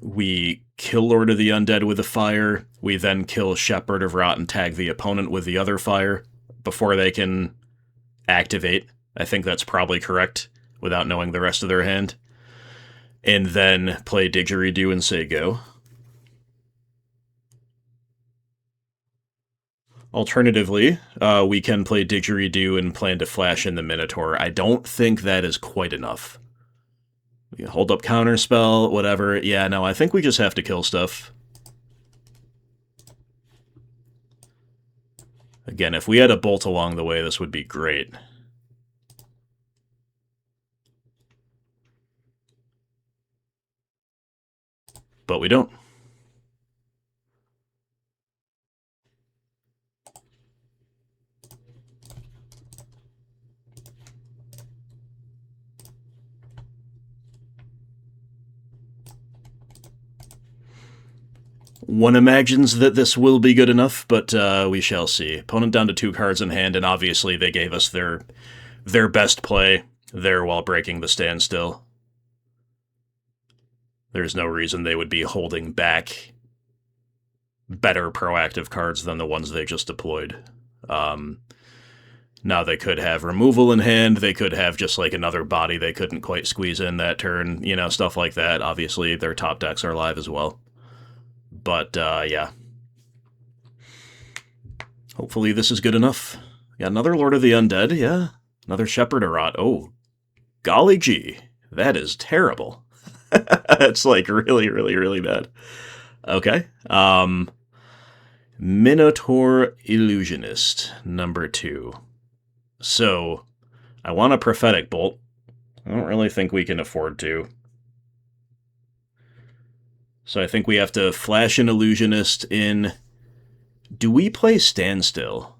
We kill Lord of the Undead with a fire, we then kill Shepherd of Rot and tag the opponent with the other fire before they can activate. I think that's probably correct, without knowing the rest of their hand. And then play Didgeridoo and say go. Alternatively, we can play Didgeridoo and plan to flash in the Minotaur. I don't think that is quite enough. We can hold up counterspell, whatever. Yeah, no, I think we just have to kill stuff. Again, if we had a bolt along the way, this would be great. But we don't. One imagines that this will be good enough, but we shall see. Opponent down to 2 cards in hand, and obviously they gave us their best play there while breaking the standstill. There's no reason they would be holding back better proactive cards than the ones they just deployed. Now they could have removal in hand, they could have just like another body they couldn't quite squeeze in that turn, you know, stuff like that. Obviously, their top decks are live as well. But, yeah. Hopefully this is good enough. Got another Lord of the Undead, yeah. Another Shepherd Arot. Oh, golly gee. That is terrible. It's like really, really, really bad. Okay. Minotaur Illusionist, number 2. So, I want a Prophetic Bolt. I don't really think we can afford to. So I think we have to flash an Illusionist in... Do we play Standstill?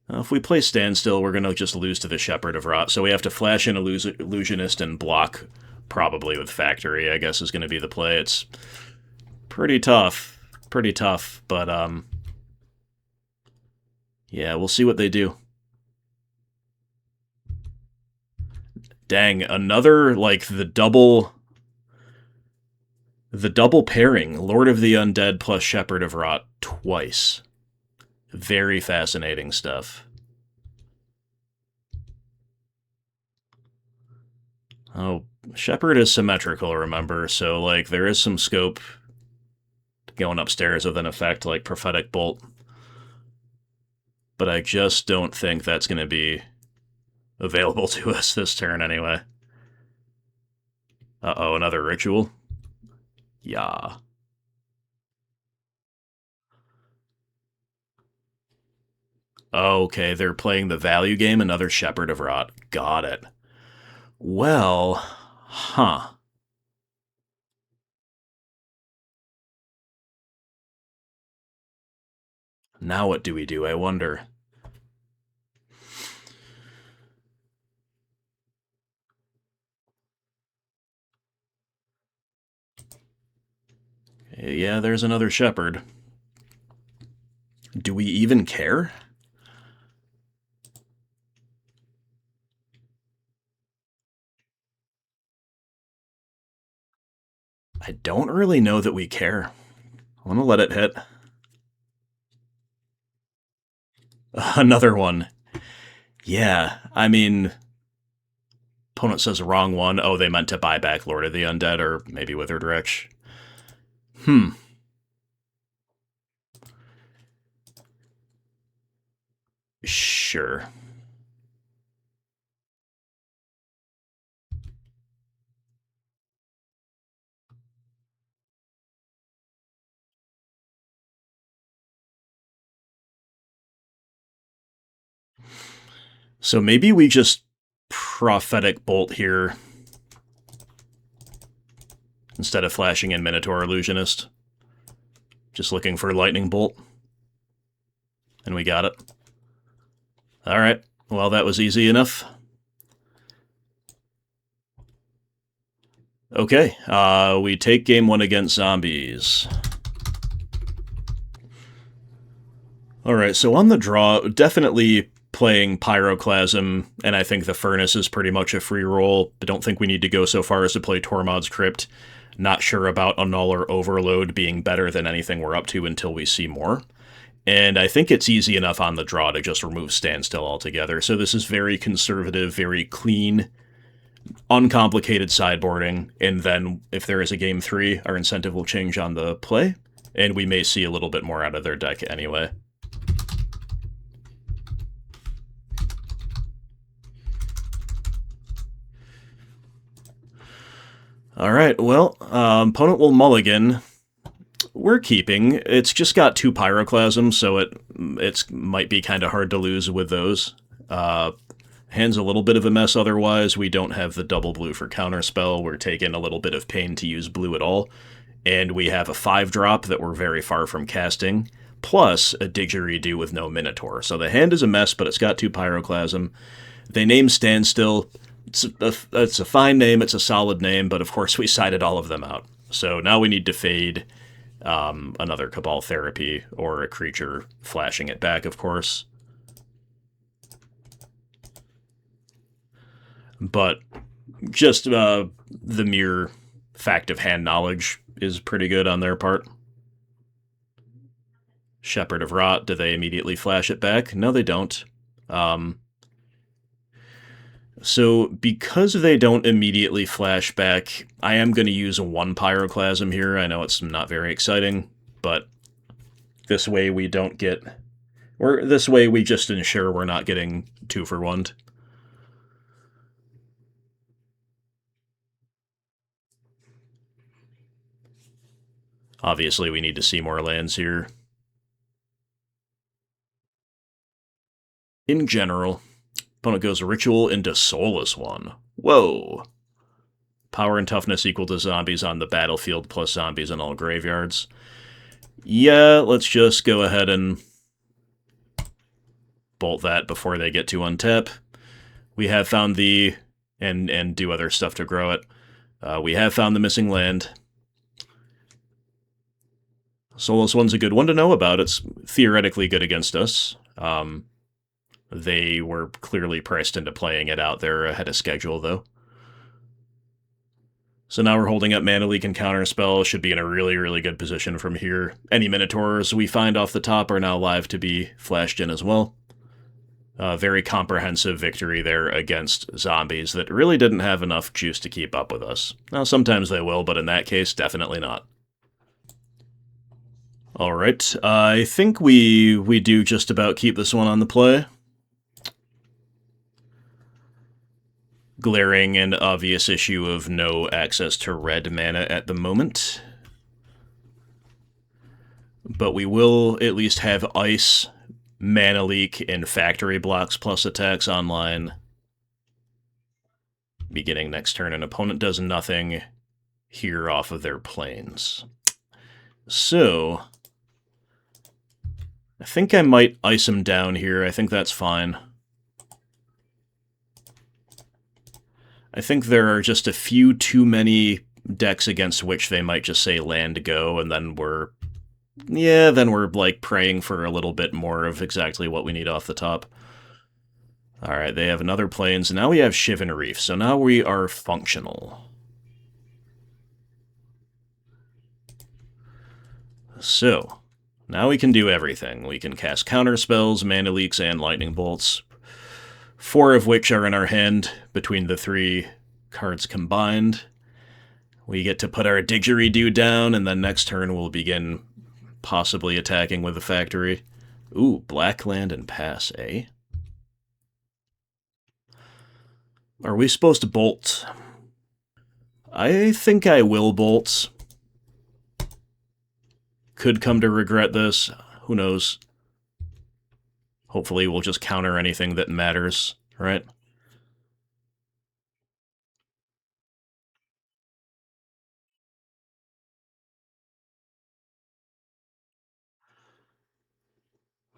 If we play Standstill, we're going to just lose to the Shepherd of Rot. So we have to flash an Illusionist and block, probably with Factory, I guess is going to be the play. It's pretty tough. Pretty tough, but, yeah, we'll see what they do. Dang, another, like, the double pairing, Lord of the Undead plus Shepherd of Rot twice. Very fascinating stuff. Oh, Shepherd is symmetrical, remember, so, like, there is some scope going upstairs with an effect like Prophetic Bolt. But I just don't think that's going to be available to us this turn anyway. Uh-oh, another Ritual? Yeah. Okay, they're playing the value game, another Shepherd of Rot. Got it. Well, huh. Now what do we do, I wonder? Yeah, there's another Shepherd. Do we even care? I don't really know that we care. I want to let it hit. Another one. Yeah, I mean... Opponent says wrong one. Oh, they meant to buy back Lord of the Undead, or maybe Withered Wretch. Sure. So maybe we just Prophetic Bolt here instead of flashing in Minotaur Illusionist. Just looking for Lightning Bolt. And we got it. Alright, well that was easy enough. Okay, we take game 1 against zombies. Alright, so on the draw, definitely playing Pyroclasm, and I think the Furnace is pretty much a free roll. I don't think we need to go so far as to play Tormod's Crypt. Not sure about Annul or Overload being better than anything we're up to until we see more. And I think it's easy enough on the draw to just remove Standstill altogether. So this is very conservative, very clean, uncomplicated sideboarding. And then if there is a game 3, our incentive will change on the play, and we may see a little bit more out of their deck anyway. Alright, well, opponent will mulligan. We're keeping. It's just got 2 Pyroclasms, so it might be kind of hard to lose with those. Hand's a little bit of a mess otherwise. We don't have the double blue for Counterspell. We're taking a little bit of pain to use blue at all. And we have a 5-drop that we're very far from casting, plus a Didgeridoo with no Minotaur. So the hand is a mess, but it's got 2 Pyroclasm. They name Standstill. It's a fine name, it's a solid name, but of course we sided all of them out. So now we need to fade Another Cabal Therapy, or a creature flashing it back, of course. But just the mere fact of hand knowledge is pretty good on their part. Shepherd of Rot, do they immediately flash it back? No, they don't. So because they don't immediately flash back, I am going to use one Pyroclasm here. I know it's not very exciting, but this way we don't get... or this way we just ensure we're not getting 2-for-1'd. Obviously, we need to see more lands here. In general, opponent goes Ritual into Soulless One. Whoa! Power and toughness equal to zombies on the battlefield plus zombies in all graveyards. Yeah, let's just go ahead and bolt that before they get to untap. We have found the... and do other stuff to grow it. We have found the missing land. Soulless One's a good one to know about. It's theoretically good against us. They were clearly pressed into playing it out there ahead of schedule, though. So now we're holding up Mana Leak and Counterspell. Should be in a really, really good position from here. Any Minotaurs we find off the top are now live to be flashed in as well. Very comprehensive victory there against zombies that really didn't have enough juice to keep up with us. Now, sometimes they will, but in that case, definitely not. Alright, I think we do just about keep this one on the play. Glaring and obvious issue of no access to red mana at the moment. But we will at least have Ice, Mana Leak, and Factory Blocks plus attacks online. Beginning next turn, an opponent does nothing here off of their planes. So, I think I might ice him down here. I think that's fine. I think there are just a few too many decks against which they might just say land go, and then we're like praying for a little bit more of exactly what we need off the top. Alright, they have another plains. Now we have Shivan Reef, so now we are functional. So, now we can do everything. We can cast counter spells, mana leaks, and lightning bolts. 4 of which are in our hand between the 3 cards combined. We get to put our Didgeridoo down, and then next turn we'll begin possibly attacking with the factory. Ooh, black land and pass, eh? Are we supposed to bolt? I think I will bolt. Could come to regret this. Who knows? Hopefully we'll just counter anything that matters, right?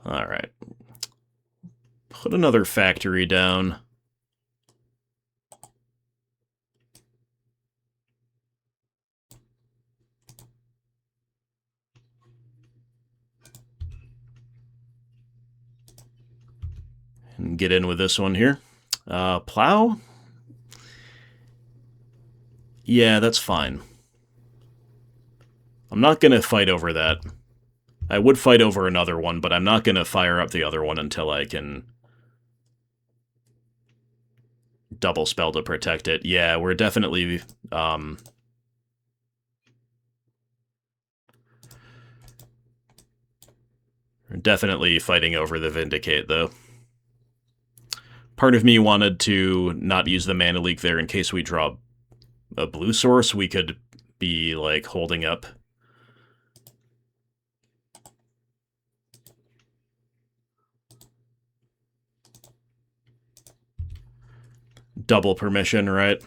Alright. Put another factory down. And get in with this one here. Plow? Yeah, that's fine. I'm not going to fight over that. I would fight over another one, but I'm not going to fire up the other one until I can double spell to protect it. Yeah, we're definitely... definitely fighting over the Vindicate, though. Part of me wanted to not use the Mana Leak there in case we draw a blue source. We could be, like, holding up double permission, right?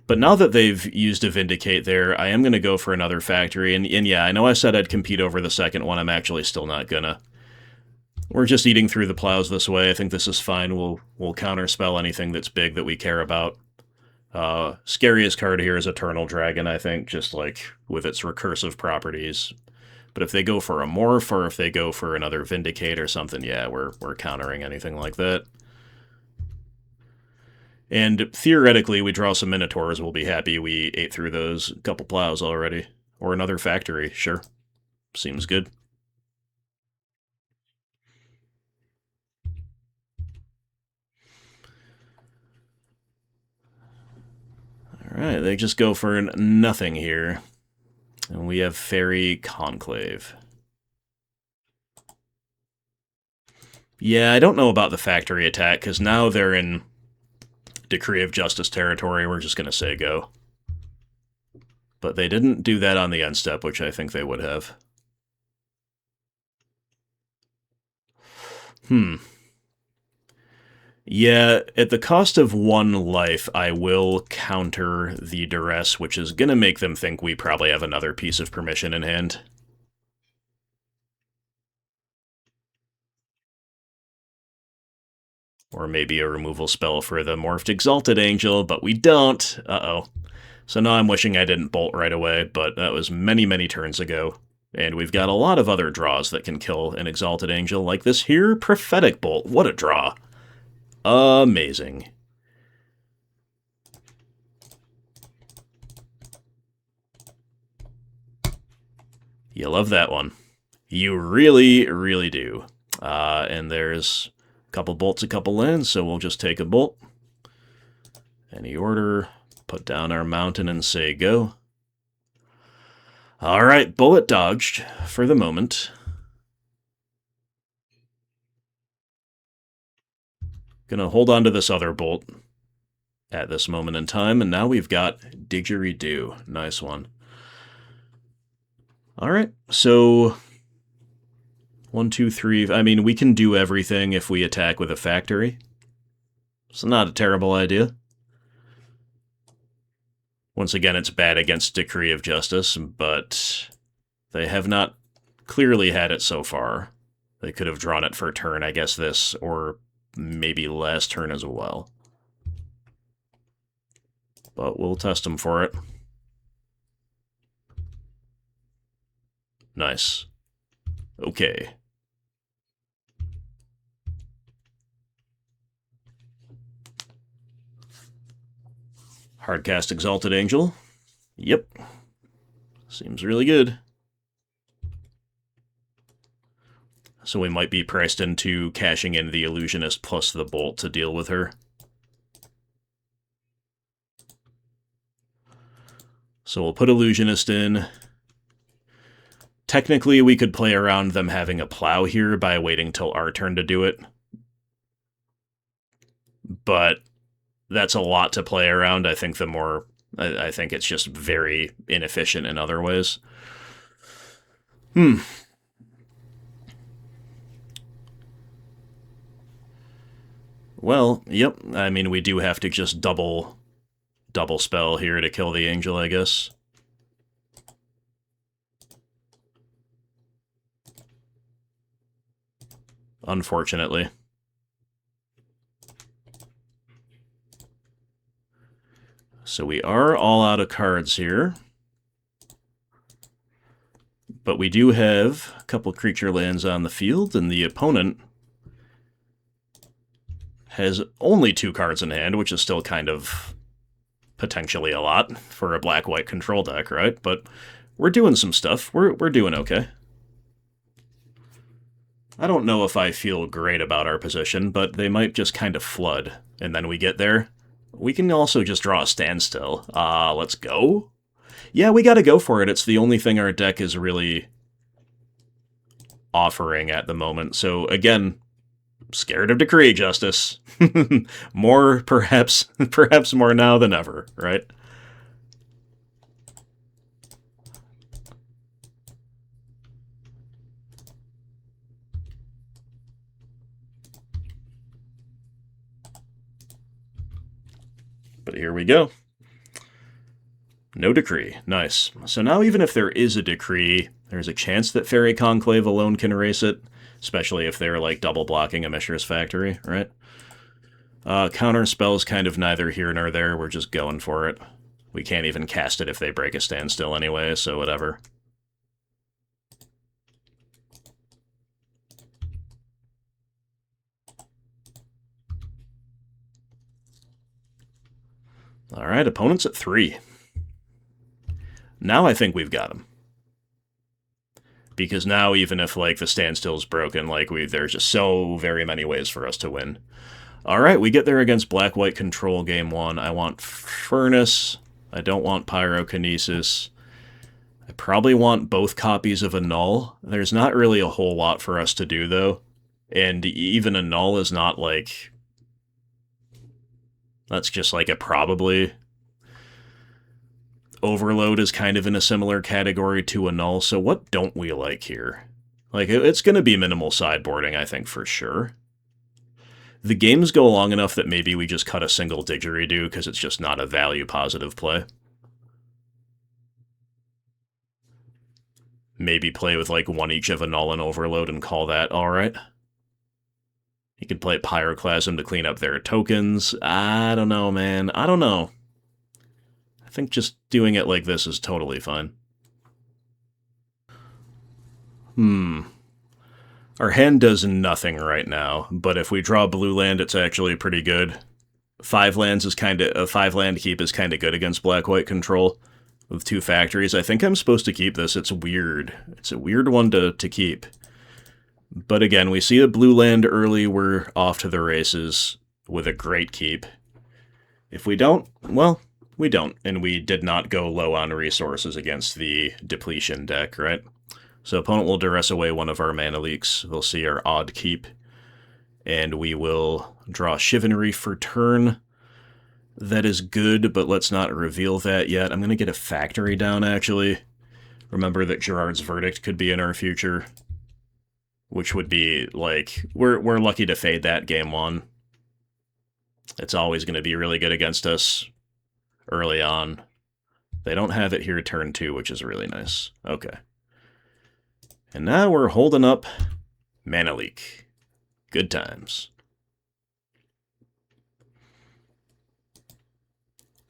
But now that they've used a Vindicate there, I am going to go for another factory. And yeah, I know I said I'd compete over the second one. I'm actually still not gonna. We're just eating through the plows this way. I think this is fine. We'll counterspell anything that's big that we care about. Scariest card here is Eternal Dragon, I think, just like with its recursive properties. But if they go for a Morph, or if they go for another Vindicate or something, yeah, we're countering anything like that. And theoretically, we draw some Minotaurs, we'll be happy we ate through those couple plows already. Or another factory, sure. Seems good. Alright, they just go for nothing here. And we have Fairy Conclave. Yeah, I don't know about the factory attack, because now they're in Decree of Justice territory. We're just going to say go. But they didn't do that on the end step, which I think they would have. Yeah, at the cost of 1 life, I will counter the Duress, which is going to make them think we probably have another piece of permission in hand. Or maybe a removal spell for the Morphed Exalted Angel, but we don't. Uh-oh. So now I'm wishing I didn't bolt right away, but that was many, many turns ago. And we've got a lot of other draws that can kill an Exalted Angel, like this here Prophetic Bolt. What a draw. Amazing. You love that one. You really, really do. And there's a couple bolts, a couple lands, so we'll just take a bolt. Any order, put down our mountain and say go. Alright, bullet dodged for the moment. Gonna hold on to this other bolt at this moment in time, and now we've got Didgeridoo. Nice one. Alright, so 1, 2, 3. I mean, we can do everything if we attack with a factory. It's not a terrible idea. Once again, it's bad against Decree of Justice, but they have not clearly had it so far. They could have drawn it for a turn, I guess this, or maybe last turn as well. But we'll test them for it. Nice. Okay. Hardcast Exalted Angel. Yep. Seems really good. So we might be priced into cashing in the Illusionist plus the Bolt to deal with her. So we'll put Illusionist in. Technically, we could play around them having a plow here by waiting till our turn to do it. But that's a lot to play around. I think I think it's just very inefficient in other ways. Well, yep. I mean, we do have to just double spell here to kill the angel, I guess. Unfortunately. So we are all out of cards here. But we do have a couple creature lands on the field, and the opponent has only 2 cards in hand, which is still kind of potentially a lot for a black-white control deck, right? But we're doing some stuff. We're doing okay. I don't know if I feel great about our position, but they might just kind of flood, and then we get there. We can also just draw a Standstill. Let's go. Yeah, we gotta go for it. It's the only thing our deck is really offering at the moment. So, again, scared of Decree Justice. More, perhaps more now than ever, right? But here we go. No decree. Nice. So now even if there is a decree, there's a chance that Fairy Conclave alone can erase it, especially if they're, like, double blocking a Mishra's Factory, right? Counter spell's kind of neither here nor there. We're just going for it. We can't even cast it if they break a Standstill anyway, so whatever. Alright, opponent's at 3. Now I think we've got him. Because now, even if, like, the standstill's broken, like, there's just so very many ways for us to win. Alright, we get there against Black-White Control game 1. I want Furnace. I don't want Pyrokinesis. I probably want both copies of a Null. There's not really a whole lot for us to do, though. And even a Null is not, like... That's just, like, a probably. Overload is kind of in a similar category to a Null, so what don't we like here? Like, it's going to be minimal sideboarding, I think, for sure. The games go long enough that maybe we just cut a single Didgeridoo, because it's just not a value-positive play. Maybe play with, like, one each of a Null and Overload and call that alright. You could play Pyroclasm to clean up their tokens. I don't know, man. I don't know. I think just doing it like this is totally fine. Our hand does nothing right now, but if we draw blue land, it's actually pretty good. 5 lands is a 5-land keep is kind of good against Black-White Control with 2 factories. I think I'm supposed to keep this. It's weird. It's a weird one to keep. But again, we see a blue land early, we're off to the races with a great keep. If we don't, well, we don't, and we did not go low on resources against the depletion deck, right? So opponent will duress away one of our mana leaks. They'll see our odd keep, and we will draw Chivalry for turn. That is good, but let's not reveal that yet. I'm going to get a factory down, actually. Remember that Gerard's Verdict could be in our future, which would be, like, we're lucky to fade that game 1. It's always going to be really good against us early on. They don't have it here turn 2, which is really nice. Okay. And now we're holding up Mana Leak. Good times.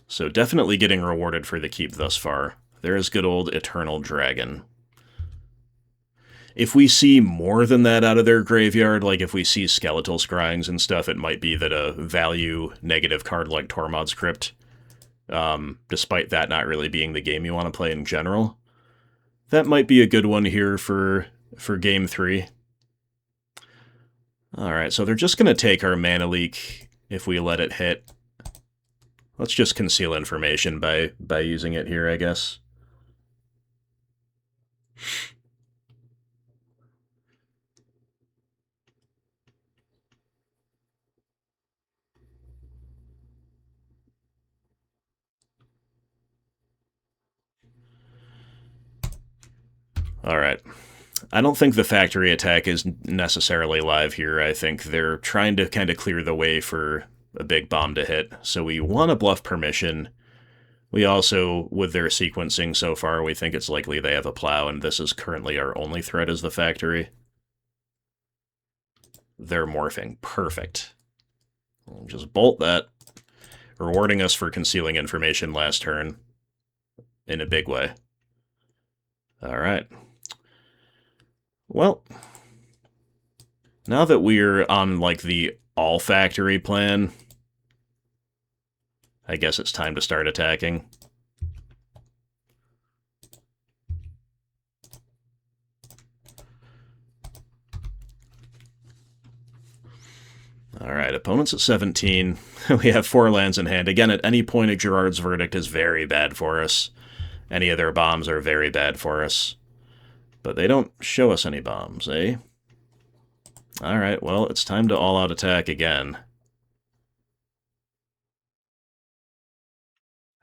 So definitely getting rewarded for the keep thus far. There's good old Eternal Dragon. If we see more than that out of their graveyard, like if we see Skeletal Scryings and stuff, it might be that a value negative card like Tormod's Crypt, despite that not really being the game you want to play in general, that might be a good one here for game 3. Alright, so they're just going to take our Mana Leak if we let it hit. Let's just conceal information by using it here, I guess. Alright. I don't think the factory attack is necessarily live here. I think they're trying to kind of clear the way for a big bomb to hit. So we want to bluff permission. We also, with their sequencing so far, we think it's likely they have a plow, and this is currently our only threat is the factory. They're morphing. Perfect. We'll just bolt that, rewarding us for concealing information last turn in a big way. Alright. Well, now that we're on, like, the all-factory plan, I guess it's time to start attacking. Alright, opponent's at 17. We have 4 lands in hand. Again, at any point, a Gerard's Verdict is very bad for us. Any of their bombs are very bad for us. But they don't show us any bombs, eh? Alright, well, it's time to all-out attack again.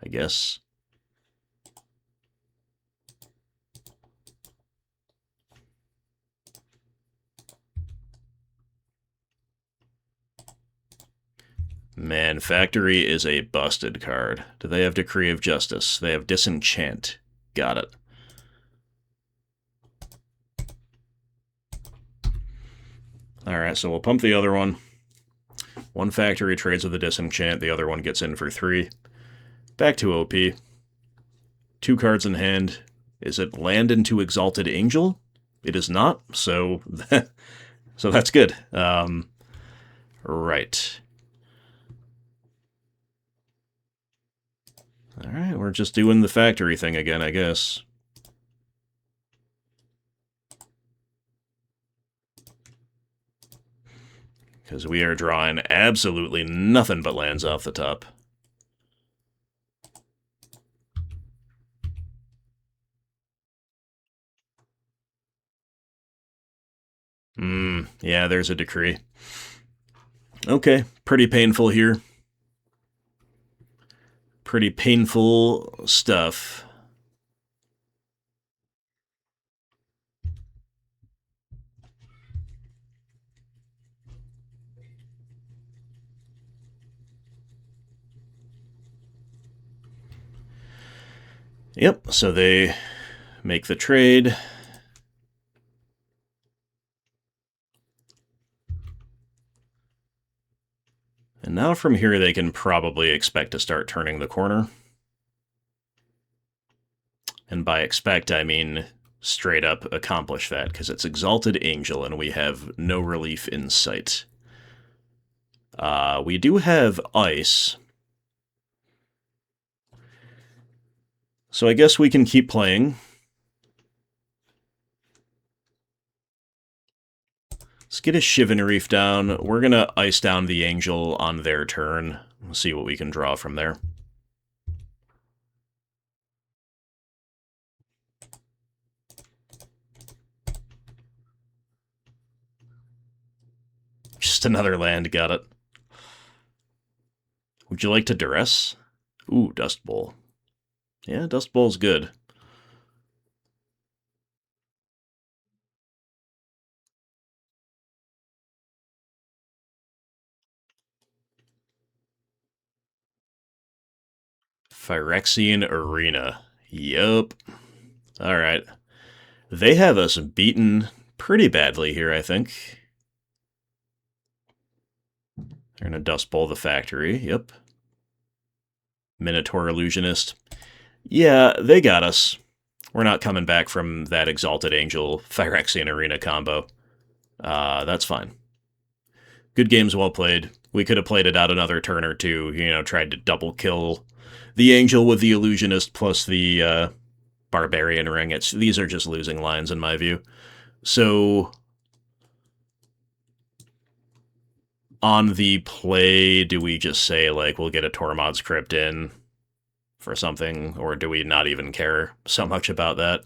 I guess. Man, Factory is a busted card. Do they have Decree of Justice? They have Disenchant. Got it. Alright, so we'll pump the other one. One Factory trades with a Disenchant, the other one gets in for 3. Back to OP. 2 cards in hand. Is it land into Exalted Angel? It is not, so so that's good. Right. Alright, we're just doing the factory thing again, I guess. Because we are drawing absolutely nothing but lands off the top. Yeah, there's a decree. Okay, pretty painful here. Pretty painful stuff. Yep, so they make the trade. And now from here they can probably expect to start turning the corner. And by expect, I mean straight up accomplish that, because it's Exalted Angel and we have no relief in sight. We do have ice. So I guess we can keep playing. Let's get a Shivan Reef down. We're going to ice down the Angel on their turn. We'll see what we can draw from there. Just another land, got it. Would you like to duress? Ooh, Dust Bowl. Yeah, Dust Bowl's good. Phyrexian Arena. Yup. Alright. They have us beaten pretty badly here, I think. They're gonna Dust Bowl the factory. Yep. Minotaur Illusionist. Yeah, they got us. We're not coming back from that Exalted Angel Phyrexian Arena combo. That's fine. Good games, well played. We could have played it out another turn or two, tried to double kill the Angel with the Illusionist plus the Barbarian Ring. These are just losing lines in my view. So on the play, do we just say, like, we'll get a Tormod's Crypt in for something, or do we not even care so much about that?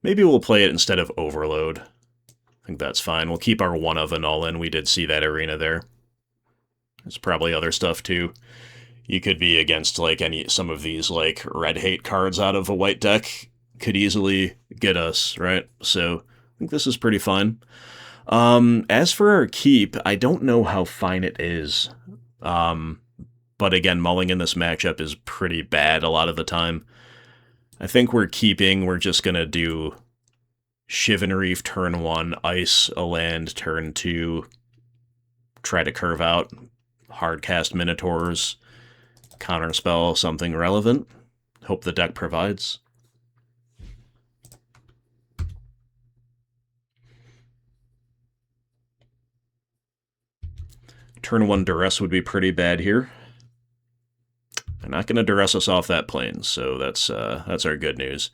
Maybe we'll play it instead of Overload. I think that's fine. We'll keep our one of an all in. We did see that arena there. There's probably other stuff too. You could be against like some of these like red hate cards out of a white deck could easily get us, right? So I think this is pretty fine. As for our keep, I don't know how fine it is. But again, mulling in this matchup is pretty bad a lot of the time. I think we're keeping. We're just gonna do Shivan Reef turn 1, ice a land turn 2, try to curve out, hardcast Minotaurs, counterspell something relevant. Hope the deck provides. Turn 1 duress would be pretty bad here. They're not going to duress us off that plane, so that's our good news.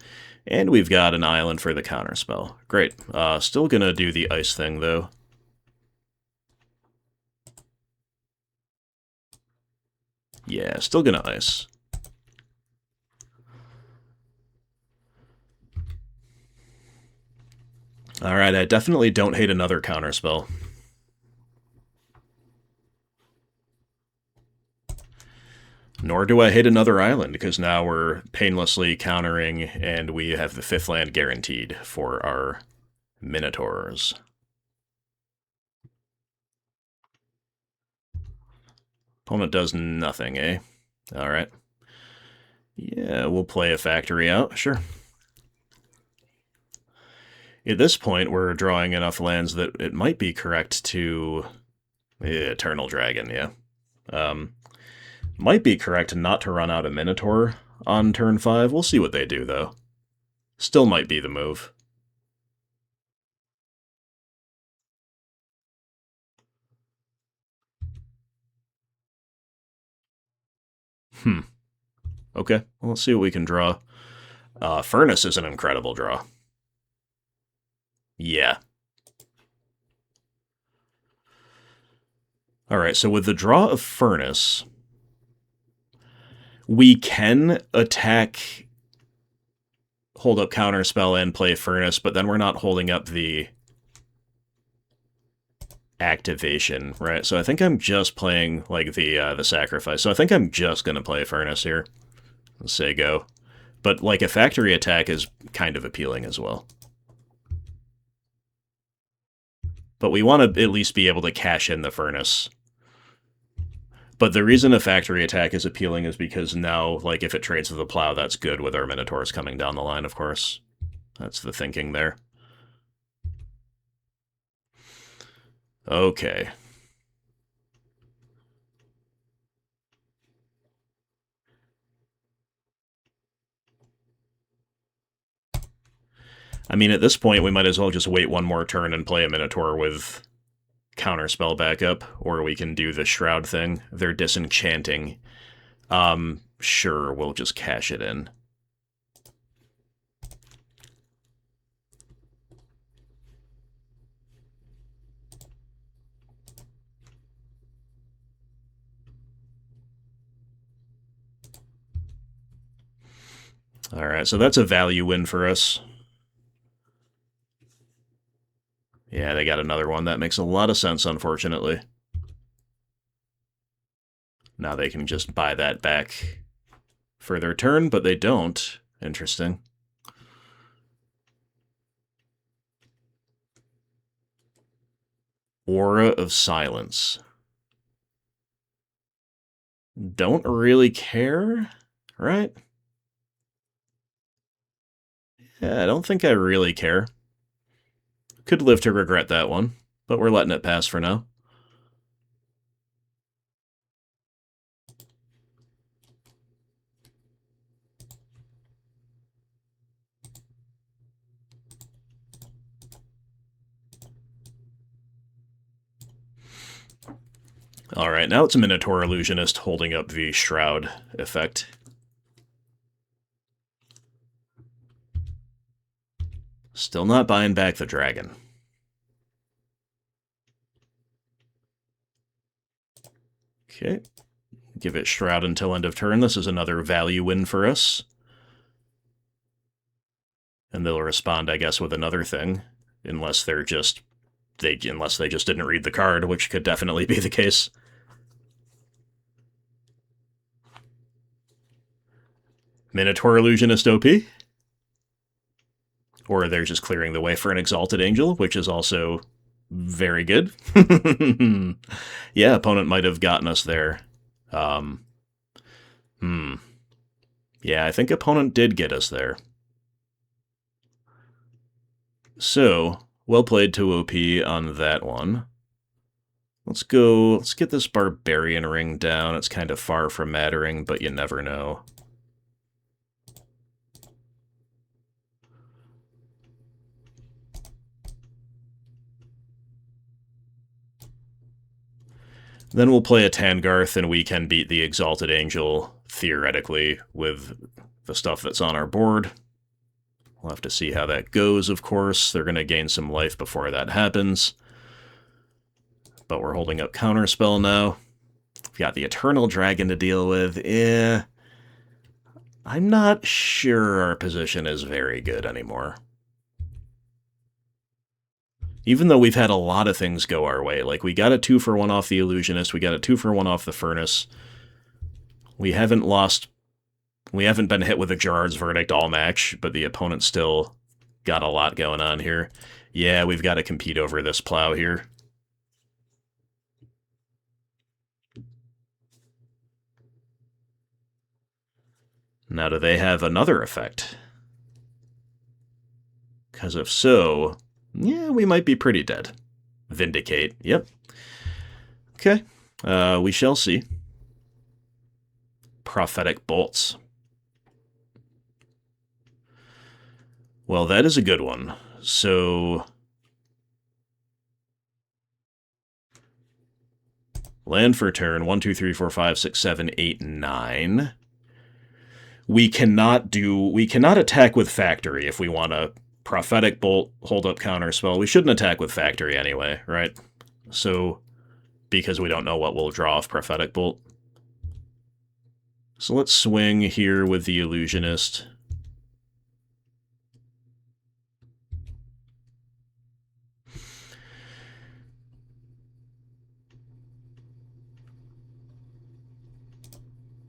And we've got an island for the counterspell. Great. Still going to do the ice thing, though. Yeah, still going to ice. Alright, I definitely don't hate another counterspell. Nor do I hate another island, because now we're painlessly countering, and we have the 5th land guaranteed for our Minotaurs. Opponent does nothing, eh? Alright. Yeah, we'll play a factory out, sure. At this point, we're drawing enough lands that it might be correct to... Eternal Dragon, yeah. Might be correct not to run out a Minotaur on turn 5. We'll see what they do, though. Still might be the move. Okay, well, let's see what we can draw. Furnace is an incredible draw. Yeah. Alright, so with the draw of Furnace, we can attack, hold up Counterspell and play Furnace, but then we're not holding up the activation, right? So I think I'm just playing, like, the Sacrifice. So I think I'm just going to play Furnace here. Let's say go. But, like, a Factory attack is kind of appealing as well. But we want to at least be able to cash in the Furnace. But the reason a Factory attack is appealing is because now, like, if it trades with a Plow, that's good with our Minotaurs coming down the line, of course. That's the thinking there. Okay. I mean, at this point, we might as well just wait one more turn and play a Minotaur with Counterspell backup, or we can do the Shroud thing. They're disenchanting. Sure, we'll just cash it in. Alright, so that's a value win for us. Yeah, they got another one. That makes a lot of sense, unfortunately. Now they can just buy that back for their turn, but they don't. Interesting. Aura of Silence. Don't really care, right? Yeah, I don't think I really care. Could live to regret that one, but we're letting it pass for now. Alright, now it's a Minotaur Illusionist holding up the Shroud effect. Still not buying back the dragon. Okay. Give it Shroud until end of turn. This is another value win for us. And they'll respond, I guess, with another thing. Unless they're just... unless they just didn't read the card, which could definitely be the case. Minotaur Illusionist OP? Or they're just clearing the way for an Exalted Angel, which is also very good. Yeah, opponent might have gotten us there. Yeah, I think opponent did get us there. So, well played to OP on that one. Let's get this Barbarian Ring down. It's kind of far from mattering, but you never know. Then we'll play a Tangarth, and we can beat the Exalted Angel, theoretically, with the stuff that's on our board. We'll have to see how that goes, of course. They're going to gain some life before that happens. But we're holding up Counterspell now. We've got the Eternal Dragon to deal with. I'm not sure our position is very good anymore. Even though we've had a lot of things go our way. Like, we got a 2-for-1 off the Illusionist, we got a 2-for-1 off the Furnace. We haven't been hit with a Gerard's Verdict all match, but the opponent still got a lot going on here. Yeah, we've got to compete over this Plow here. Now, do they have another effect? Because if so, yeah, we might be pretty dead. Vindicate, yep. Okay, we shall see. Prophetic Bolts. Well, that is a good one. So... Land for turn. 1, 2, 3, 4, 5, 6, 7, 8, 9. We cannot attack with Factory if we want to Prophetic Bolt, hold up Counterspell. We shouldn't attack with Factory anyway, right? So, because we don't know what we'll draw off Prophetic Bolt. So let's swing here with the Illusionist.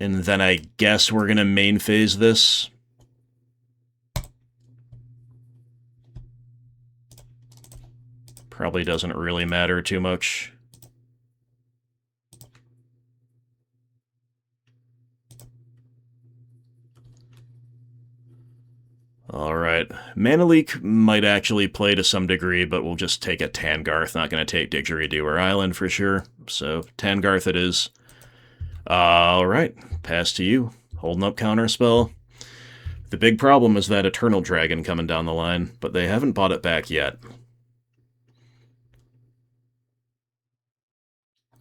And then I guess we're going to main phase this. Probably doesn't really matter too much. Alright. Mana Leak might actually play to some degree, but we'll just take a Tangarth. Not going to take Didgeridoo or Island for sure. So, Tangarth it is. Alright. Pass to you. Holding up Counterspell. The big problem is that Eternal Dragon coming down the line, but they haven't bought it back yet.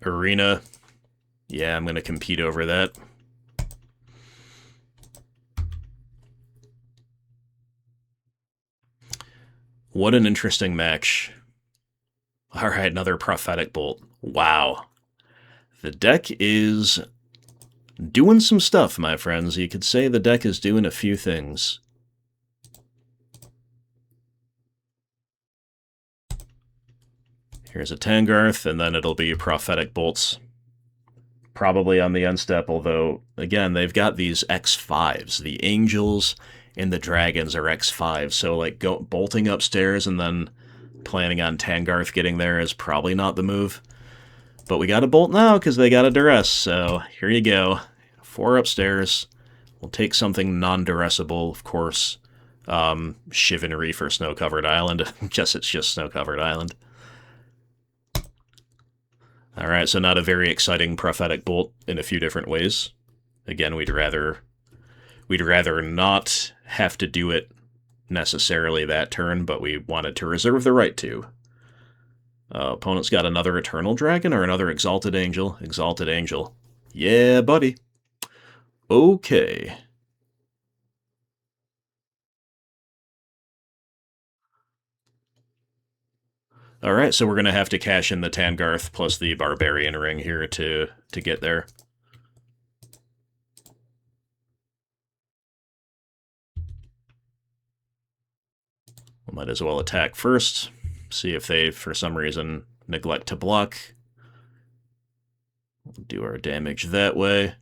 Arena. Yeah, I'm going to compete over that. What an interesting match. Alright, another Prophetic Bolt. Wow. The deck is doing some stuff, my friends. You could say the deck is doing a few things. Here's a Tangarth, and then it'll be Prophetic Bolts. Probably on the end step, although, again, they've got these X5s. The Angels and the Dragons are X5s, so, like, bolting upstairs and then planning on Tangarth getting there is probably not the move. But we got a bolt now because they got a duress, so here you go. 4 upstairs. We'll take something non-duressable, of course. Chivalry for Snow-Covered Island. Guess it's just Snow-Covered Island. Alright, so not a very exciting Prophetic Bolt in a few different ways. Again, we'd rather not have to do it necessarily that turn, but we wanted to reserve the right to. Opponent's got another Eternal Dragon or another Exalted Angel? Exalted Angel. Yeah, buddy. Okay. Alright, so we're going to have to cash in the Tangarth plus the Barbarian Ring here to get there. We might as well attack first. See if they, for some reason, neglect to block. We'll do our damage that way.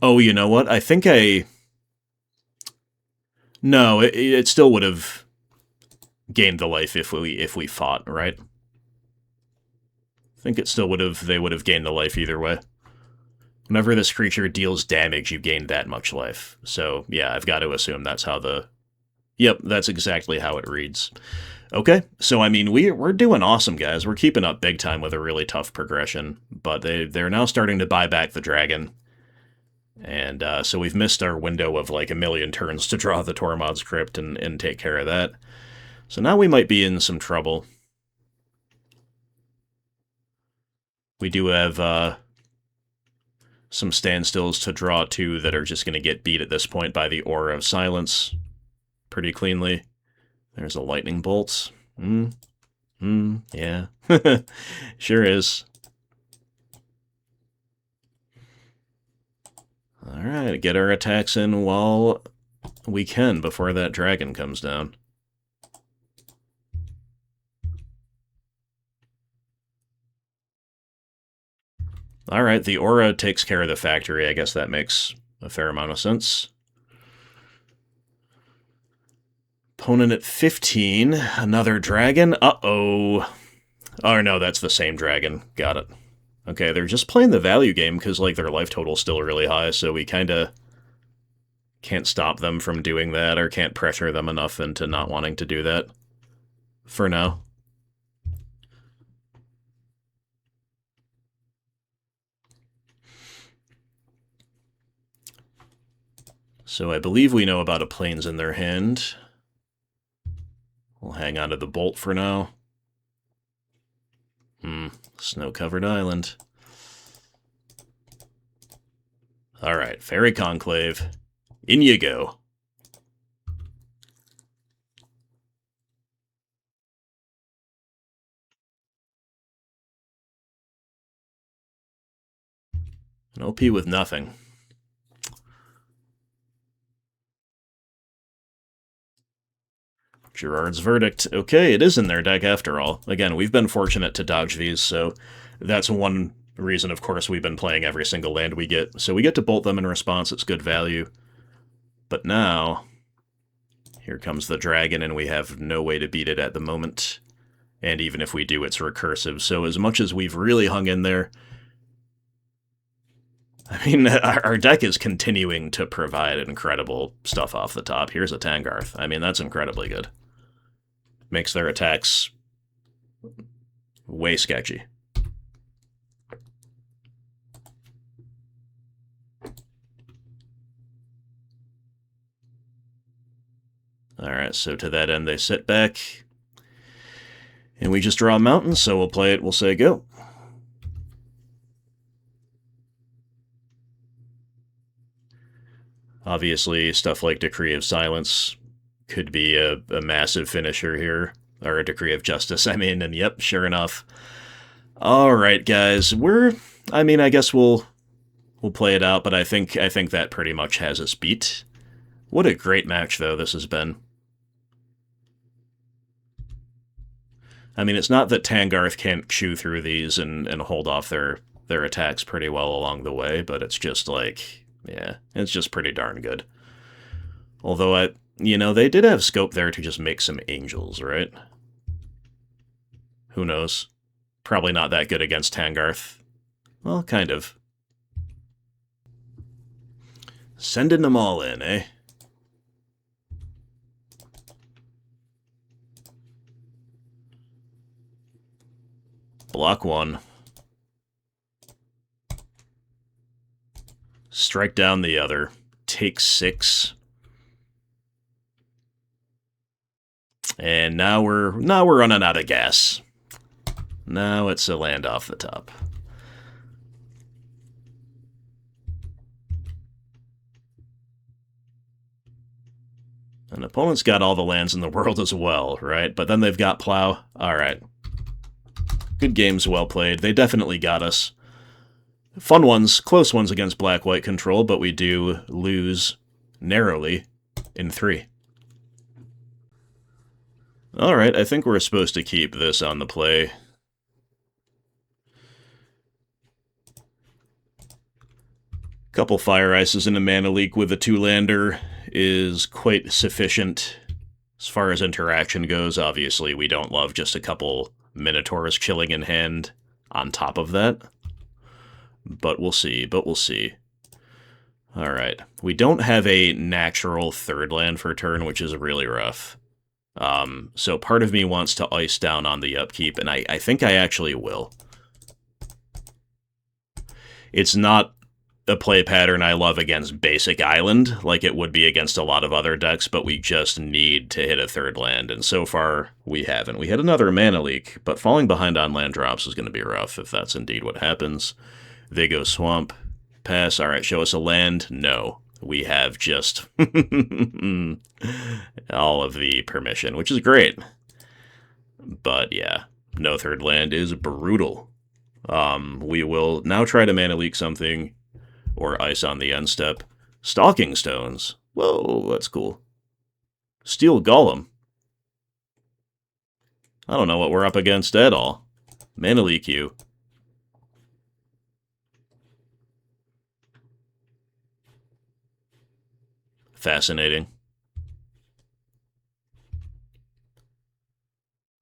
Oh, you know what? I think No, it still would have gained the life if we fought, right? I think it still they would have gained the life either way. Whenever this creature deals damage, you gain that much life. So, yeah, I've got to assume that's how the... Yep, that's exactly how it reads. Okay, so, I mean, we're doing awesome, guys. We're keeping up big time with a really tough progression, but they're now starting to buy back the dragon. And so we've missed our window of, like, a million turns to draw the Tormod's Crypt and take care of that. So now we might be in some trouble. We do have some standstills to draw to that are just going to get beat at this point by the Aura of Silence pretty cleanly. There's a Lightning Bolt. Yeah. Sure is. Alright, get our attacks in while we can before that dragon comes down. Alright, the Aura takes care of the Factory. I guess that makes a fair amount of sense. Opponent at 15. Another dragon. Uh-oh. Oh, no, that's the same dragon. Got it. Okay, they're just playing the value game because, like, their life total's still really high, so we kind of can't stop them from doing that, or can't pressure them enough into not wanting to do that. For now. So I believe we know about a plains in their hand. We'll hang on to the bolt for now. Snow-covered island. Alright, Fairy Conclave. In you go. An OP with nothing. Gerard's Verdict. Okay, it is in their deck after all. Again, we've been fortunate to dodge these, so that's one reason, of course, we've been playing every single land we get. So we get to bolt them in response, it's good value. But now, here comes the dragon, and we have no way to beat it at the moment. And even if we do, it's recursive. So as much as we've really hung in there, I mean, our deck is continuing to provide incredible stuff off the top. Here's a Tangarth. I mean, that's incredibly good. Makes their attacks way sketchy. Alright, so to that end they sit back. And we just draw a mountain, so we'll play it, we'll say go. Obviously, stuff like Decree of Silence could be a massive finisher here. Or a Decree of Justice, I mean, and yep, sure enough. Alright, guys, I guess we'll play it out, but I think that pretty much has us beat. What a great match, though, this has been. I mean, it's not that Tangarth can't chew through these and hold off their attacks pretty well along the way, but it's just like, yeah, it's just pretty darn good. Although, they did have scope there to just make some angels, right? Who knows? Probably not that good against Tangarth. Well, kind of. Sending them all in, eh? Block one. Strike down the other. Take 6. And now we're running out of gas. Now it's a land off the top. An opponent's got all the lands in the world as well, right? But then they've got Plow. Alright. Good games, well played. They definitely got us. Fun ones, close ones against black-white control, but we do lose narrowly in 3. Alright, I think we're supposed to keep this on the play. Couple Fire Ices and a Mana Leak with a 2-lander is quite sufficient. As far as interaction goes, obviously we don't love just a couple Minotaurs chilling in hand on top of that. But we'll see, Alright, we don't have a natural 3rd land for turn, which is really rough. So part of me wants to ice down on the upkeep, and I think I actually will. It's not a play pattern I love against basic island, like it would be against a lot of other decks, but we just need to hit a 3rd land, and so far we haven't. We had another Mana Leak, but falling behind on land drops is going to be rough if that's indeed what happens. They go Swamp. Pass. Alright, show us a land. No. We have just all of the permission, which is great. But yeah, no 3rd land is brutal. We will now try to Mana Leak something, or ice on the end step. Stalking Stones. Whoa, that's cool. Steel Golem. I don't know what we're up against at all. Mana Leak you. Fascinating.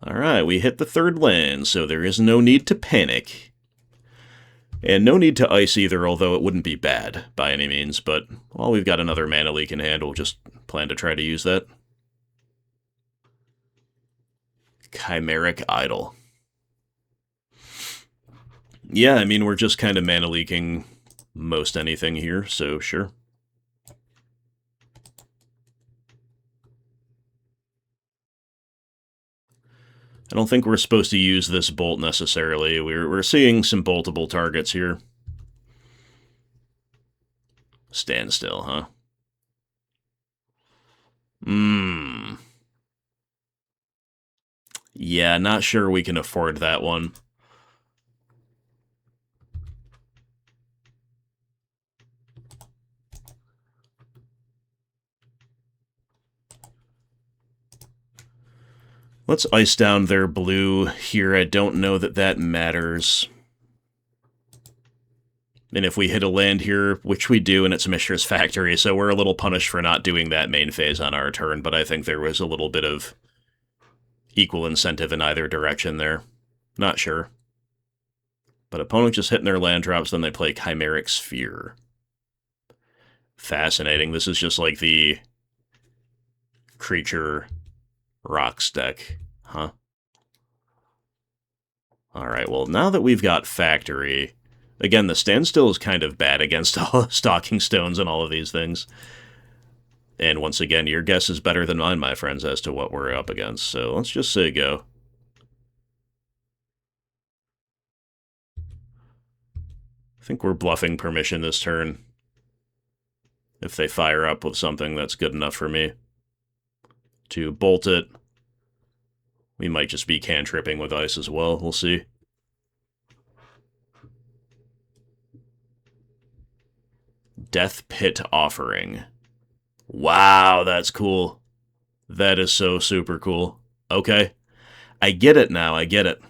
Alright, we hit the 3rd land, so there is no need to panic. And no need to ice either, although it wouldn't be bad by any means, but while we've got another Mana Leak in hand, we'll just plan to try to use that. Chimeric Idol. Yeah, I mean, we're just kind of Mana Leaking most anything here, so sure. I don't think we're supposed to use this bolt necessarily. We're seeing some boltable targets here. Standstill, huh? Yeah, not sure we can afford that one. Let's ice down their blue here. I don't know that that matters. And if we hit a land here, which we do, and it's Mishra's Factory, so we're a little punished for not doing that main phase on our turn, but I think there was a little bit of equal incentive in either direction there. Not sure. But opponent just hitting their land drops, then they play Chimeric Sphere. Fascinating. This is just like the creature rocks deck, huh? Alright, well, now that we've got Factory, again, the Standstill is kind of bad against all Stalking Stones and all of these things. And once again, your guess is better than mine, my friends, as to what we're up against. So let's just say go. I think we're bluffing permission this turn. If they fire up with something that's good enough for me to bolt it. We might just be cantripping with ice as well. We'll see. Death Pit Offering. Wow, that's cool. That is so super cool. Okay. I get it now. I get it.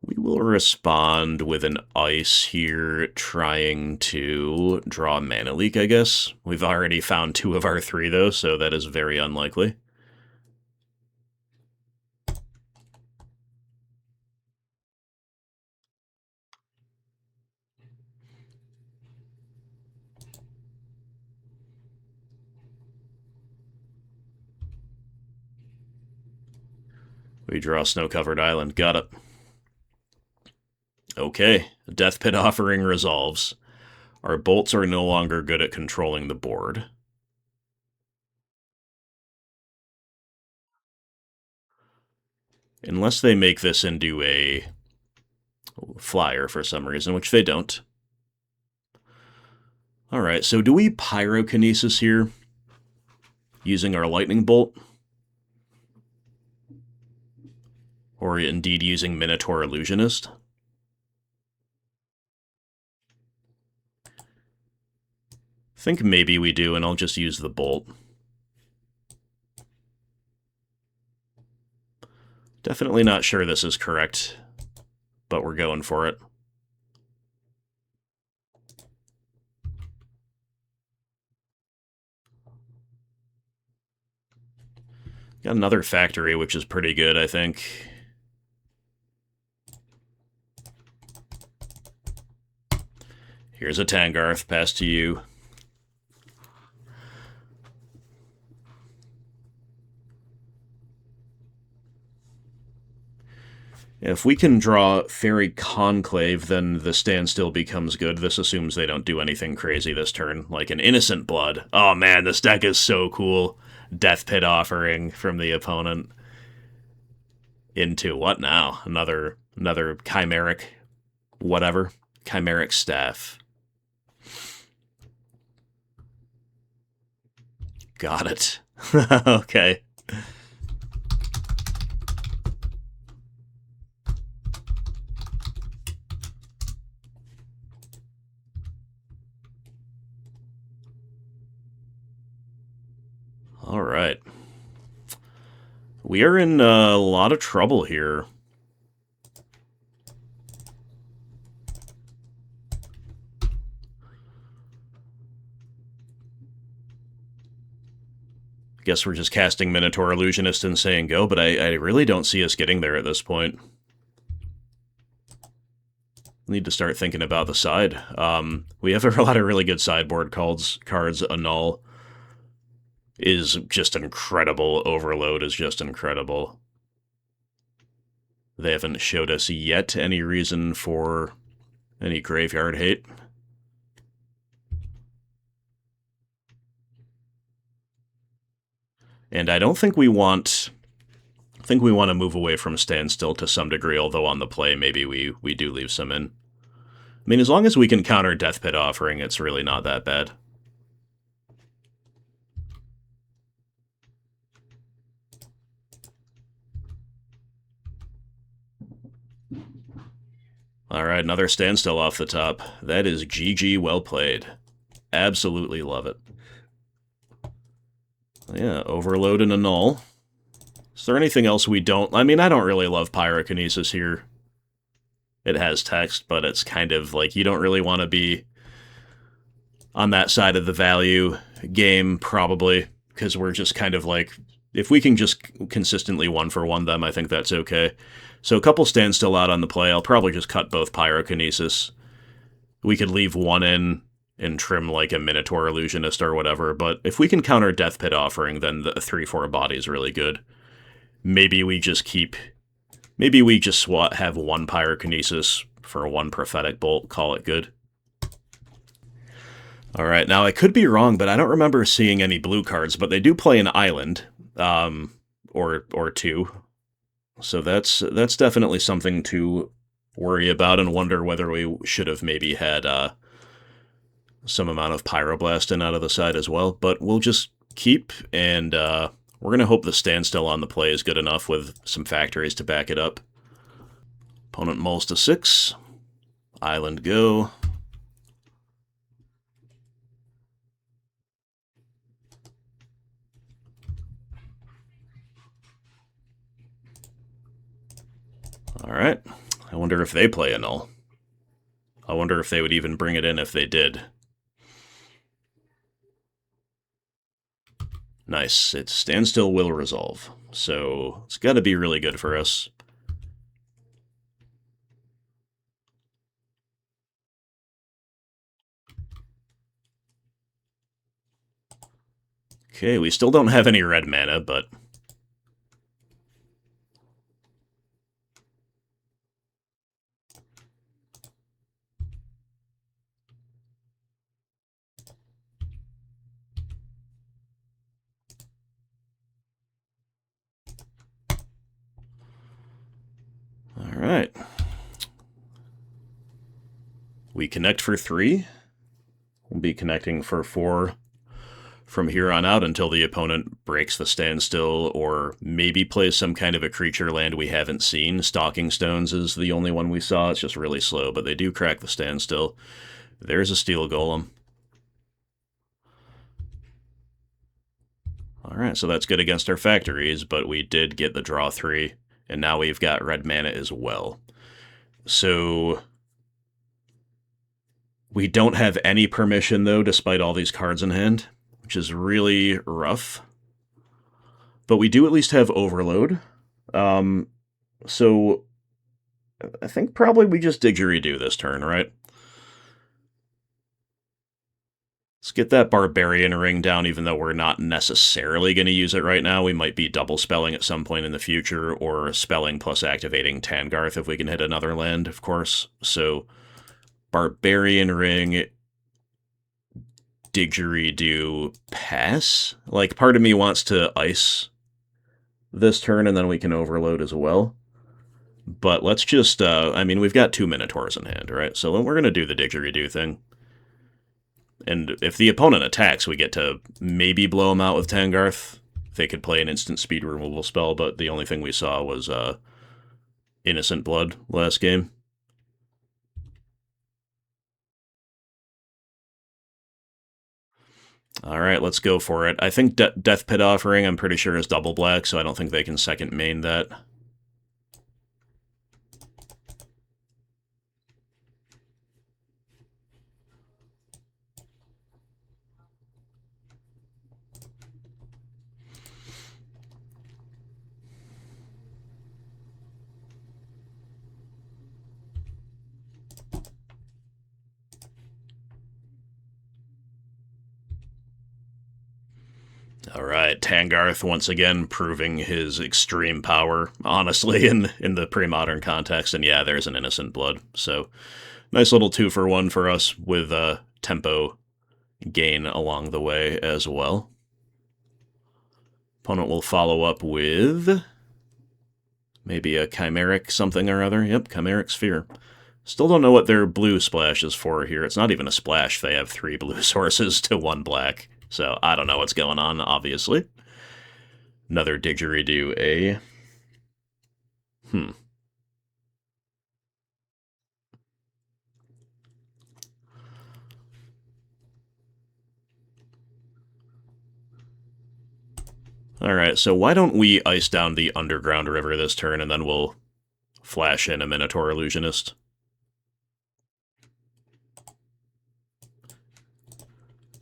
We will respond with an ice here, trying to draw a Mana Leak, I guess. We've already found 2 of our 3, though, so that is very unlikely. We draw Snow-Covered Island. Got it. Okay. Death Pit Offering resolves. Our bolts are no longer good at controlling the board. Unless they make this into a flyer for some reason, which they don't. Alright, so do we Pyrokinesis here? Using our Lightning Bolt? Or indeed using Minotaur Illusionist? I think maybe we do, and I'll just use the bolt. Definitely not sure this is correct, but we're going for it. Got another Factory, which is pretty good, I think. Here's a Tangarth, pass to you. If we can draw Fairy Conclave, then the Standstill becomes good. This assumes they don't do anything crazy this turn, like an Innocent Blood. Oh man, this deck is so cool. Death Pit Offering from the opponent. Into what now? Another Chimeric whatever. Chimeric Staff. Got it. Okay. Alright. We are in a lot of trouble here. Guess we're just casting Minotaur Illusionist and saying go, but I really don't see us getting there at this point. Need to start thinking about the side. We have a lot of really good sideboard cards. Annul is just incredible. Overload is just incredible. They haven't showed us yet any reason for any graveyard hate. And I don't think we want... I think we want to move away from Standstill to some degree, although on the play maybe we do leave some in. I mean, as long as we can counter Death Pit Offering, it's really not that bad. Alright, another Standstill off the top. That is GG, well played. Absolutely love it. Yeah, Overload and Annul. Is there anything else we don't... I mean, I don't really love Pyrokinesis here. It has text, but it's kind of like you don't really want to be on that side of the value game, probably, because we're just kind of like... If we can just consistently one-for-one them, I think that's okay. So a couple Standstill out on the play. I'll probably just cut both Pyrokinesis. We could leave one in and trim like a Minotaur Illusionist or whatever, but if we can counter Death Pit Offering, then the 3-4 body is really good. Maybe we just keep... Maybe we just have one Pyrokinesis for one Prophetic Bolt, call it good. Alright, now I could be wrong, but I don't remember seeing any blue cards, but they do play an island, or two. So that's definitely something to worry about and wonder whether we should have maybe had some amount of Pyroblasting out of the side as well. But we'll just keep, and we're going to hope the Standstill on the play is good enough with some factories to back it up. Opponent mulls to 6. Island go. Alright. I wonder if they play Annul. I wonder if they would even bring it in if they did. Nice. It's Standstill will resolve. So it's got to be really good for us. Okay, we still don't have any red mana, but... Alright. We connect for 3. We'll be connecting for 4 from here on out until the opponent breaks the Standstill or maybe plays some kind of a creature land we haven't seen. Stalking Stones is the only one we saw. It's just really slow, but they do crack the Standstill. There's a Steel Golem. Alright, so that's good against our factories, but we did get the draw 3, and now we've got red mana as well. So... we don't have any permission, though, despite all these cards in hand, which is really rough. But we do at least have Overload. So I think probably we just Didgeridoo this turn, right? Let's get that Barbarian Ring down, even though we're not necessarily going to use it right now. We might be double spelling at some point in the future, or spelling plus activating Tangarth if we can hit another land, of course. So Barbarian Ring, Didgeridoo, pass? Like, part of me wants to ice this turn, and then we can Overload as well. But let's just, I mean, we've got 2 Minotaurs in hand, right? So we're going to do the Didgeridoo thing. And if the opponent attacks, we get to maybe blow them out with Tangarth. They could play an instant speed removal spell, but the only thing we saw was Innocent Blood last game. Alright, let's go for it. I think Death Pit Offering, I'm pretty sure, is double black, so I don't think they can second main that. Alright, Tangarth once again proving his extreme power, honestly, in the pre-modern context, and yeah, there's an Innocent Blood. So, nice little 2-for-1 for us with tempo gain along the way as well. Opponent will follow up with maybe a Chimeric something or other. Yep, Chimeric Sphere. Still don't know what their blue splash is for here. It's not even a splash. They have 3 blue sources to 1 black. So I don't know what's going on, obviously. Another Didgeridoo, eh? Alright, so why don't we ice down the Underground River this turn, and then we'll flash in a Minotaur Illusionist.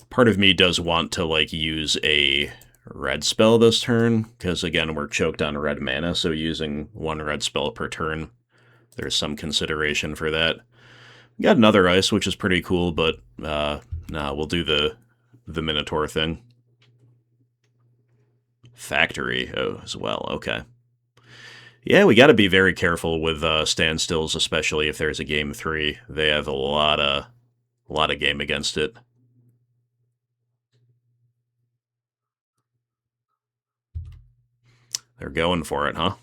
Part of me does want to, like, use a red spell this turn, because, again, we're choked on red mana, so using 1 red spell per turn, there's some consideration for that. We got another ice, which is pretty cool, but, nah, we'll do the Minotaur thing. Factory, as well, okay. Yeah, we gotta be very careful with standstills, especially if there's a game 3. They have a lot of game against it. They're going for it, huh?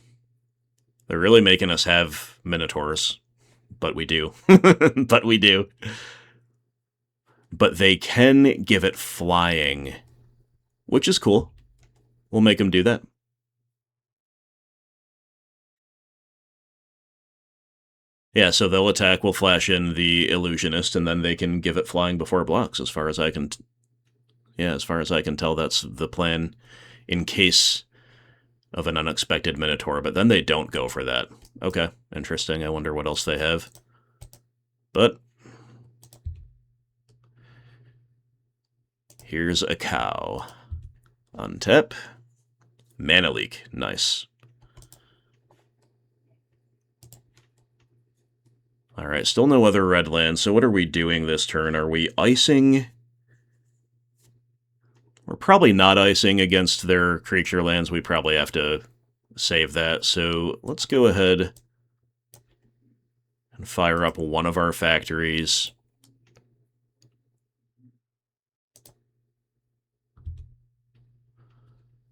They're really making us have Minotaurs. But we do. But we do. But they can give it flying, which is cool. We'll make them do that. Yeah, so they'll attack, we'll flash in the Illusionist, and then they can give it flying before it blocks, as far as I can... Yeah, as far as I can tell, that's the plan in case of an unexpected Minotaur, but then they don't go for that. Okay, interesting. I wonder what else they have. But here's a cow. Untap. Mana Leak. Nice. Alright, still no other red land, so what are we doing this turn? Are we icing? We're probably not icing against their creature lands. We probably have to save that. So let's go ahead and fire up one of our factories.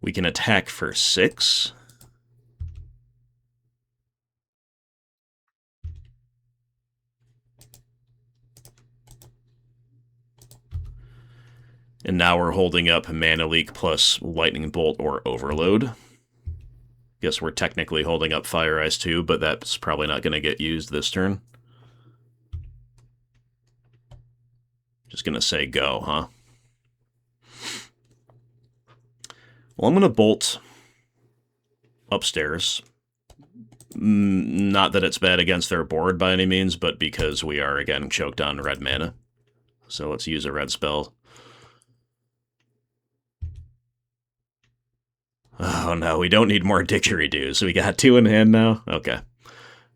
We can attack for 6. And now we're holding up Mana Leak plus Lightning Bolt or Overload. Guess we're technically holding up Fire Ice too, but that's probably not going to get used this turn. Just going to say go, huh? Well, I'm going to bolt upstairs. Not that it's bad against their board by any means, but because we are, again, choked on red mana. So let's use a red spell. Oh no, we don't need more Didgeridoos. We got 2 in hand now? Okay.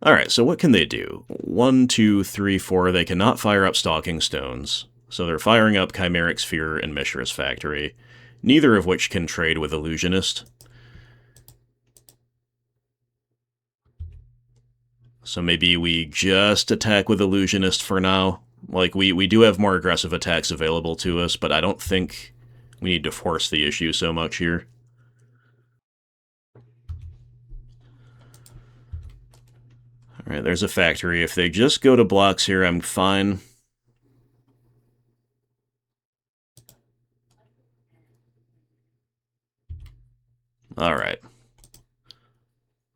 Alright, so what can they do? 1, 2, 3, 4. They cannot fire up Stalking Stones. So they're firing up Chimeric Sphere and Mishra's Factory, neither of which can trade with Illusionist. So maybe we just attack with Illusionist for now. Like, we do have more aggressive attacks available to us, but I don't think we need to force the issue so much here. Alright, there's a factory. If they just go to blocks here, I'm fine. Alright.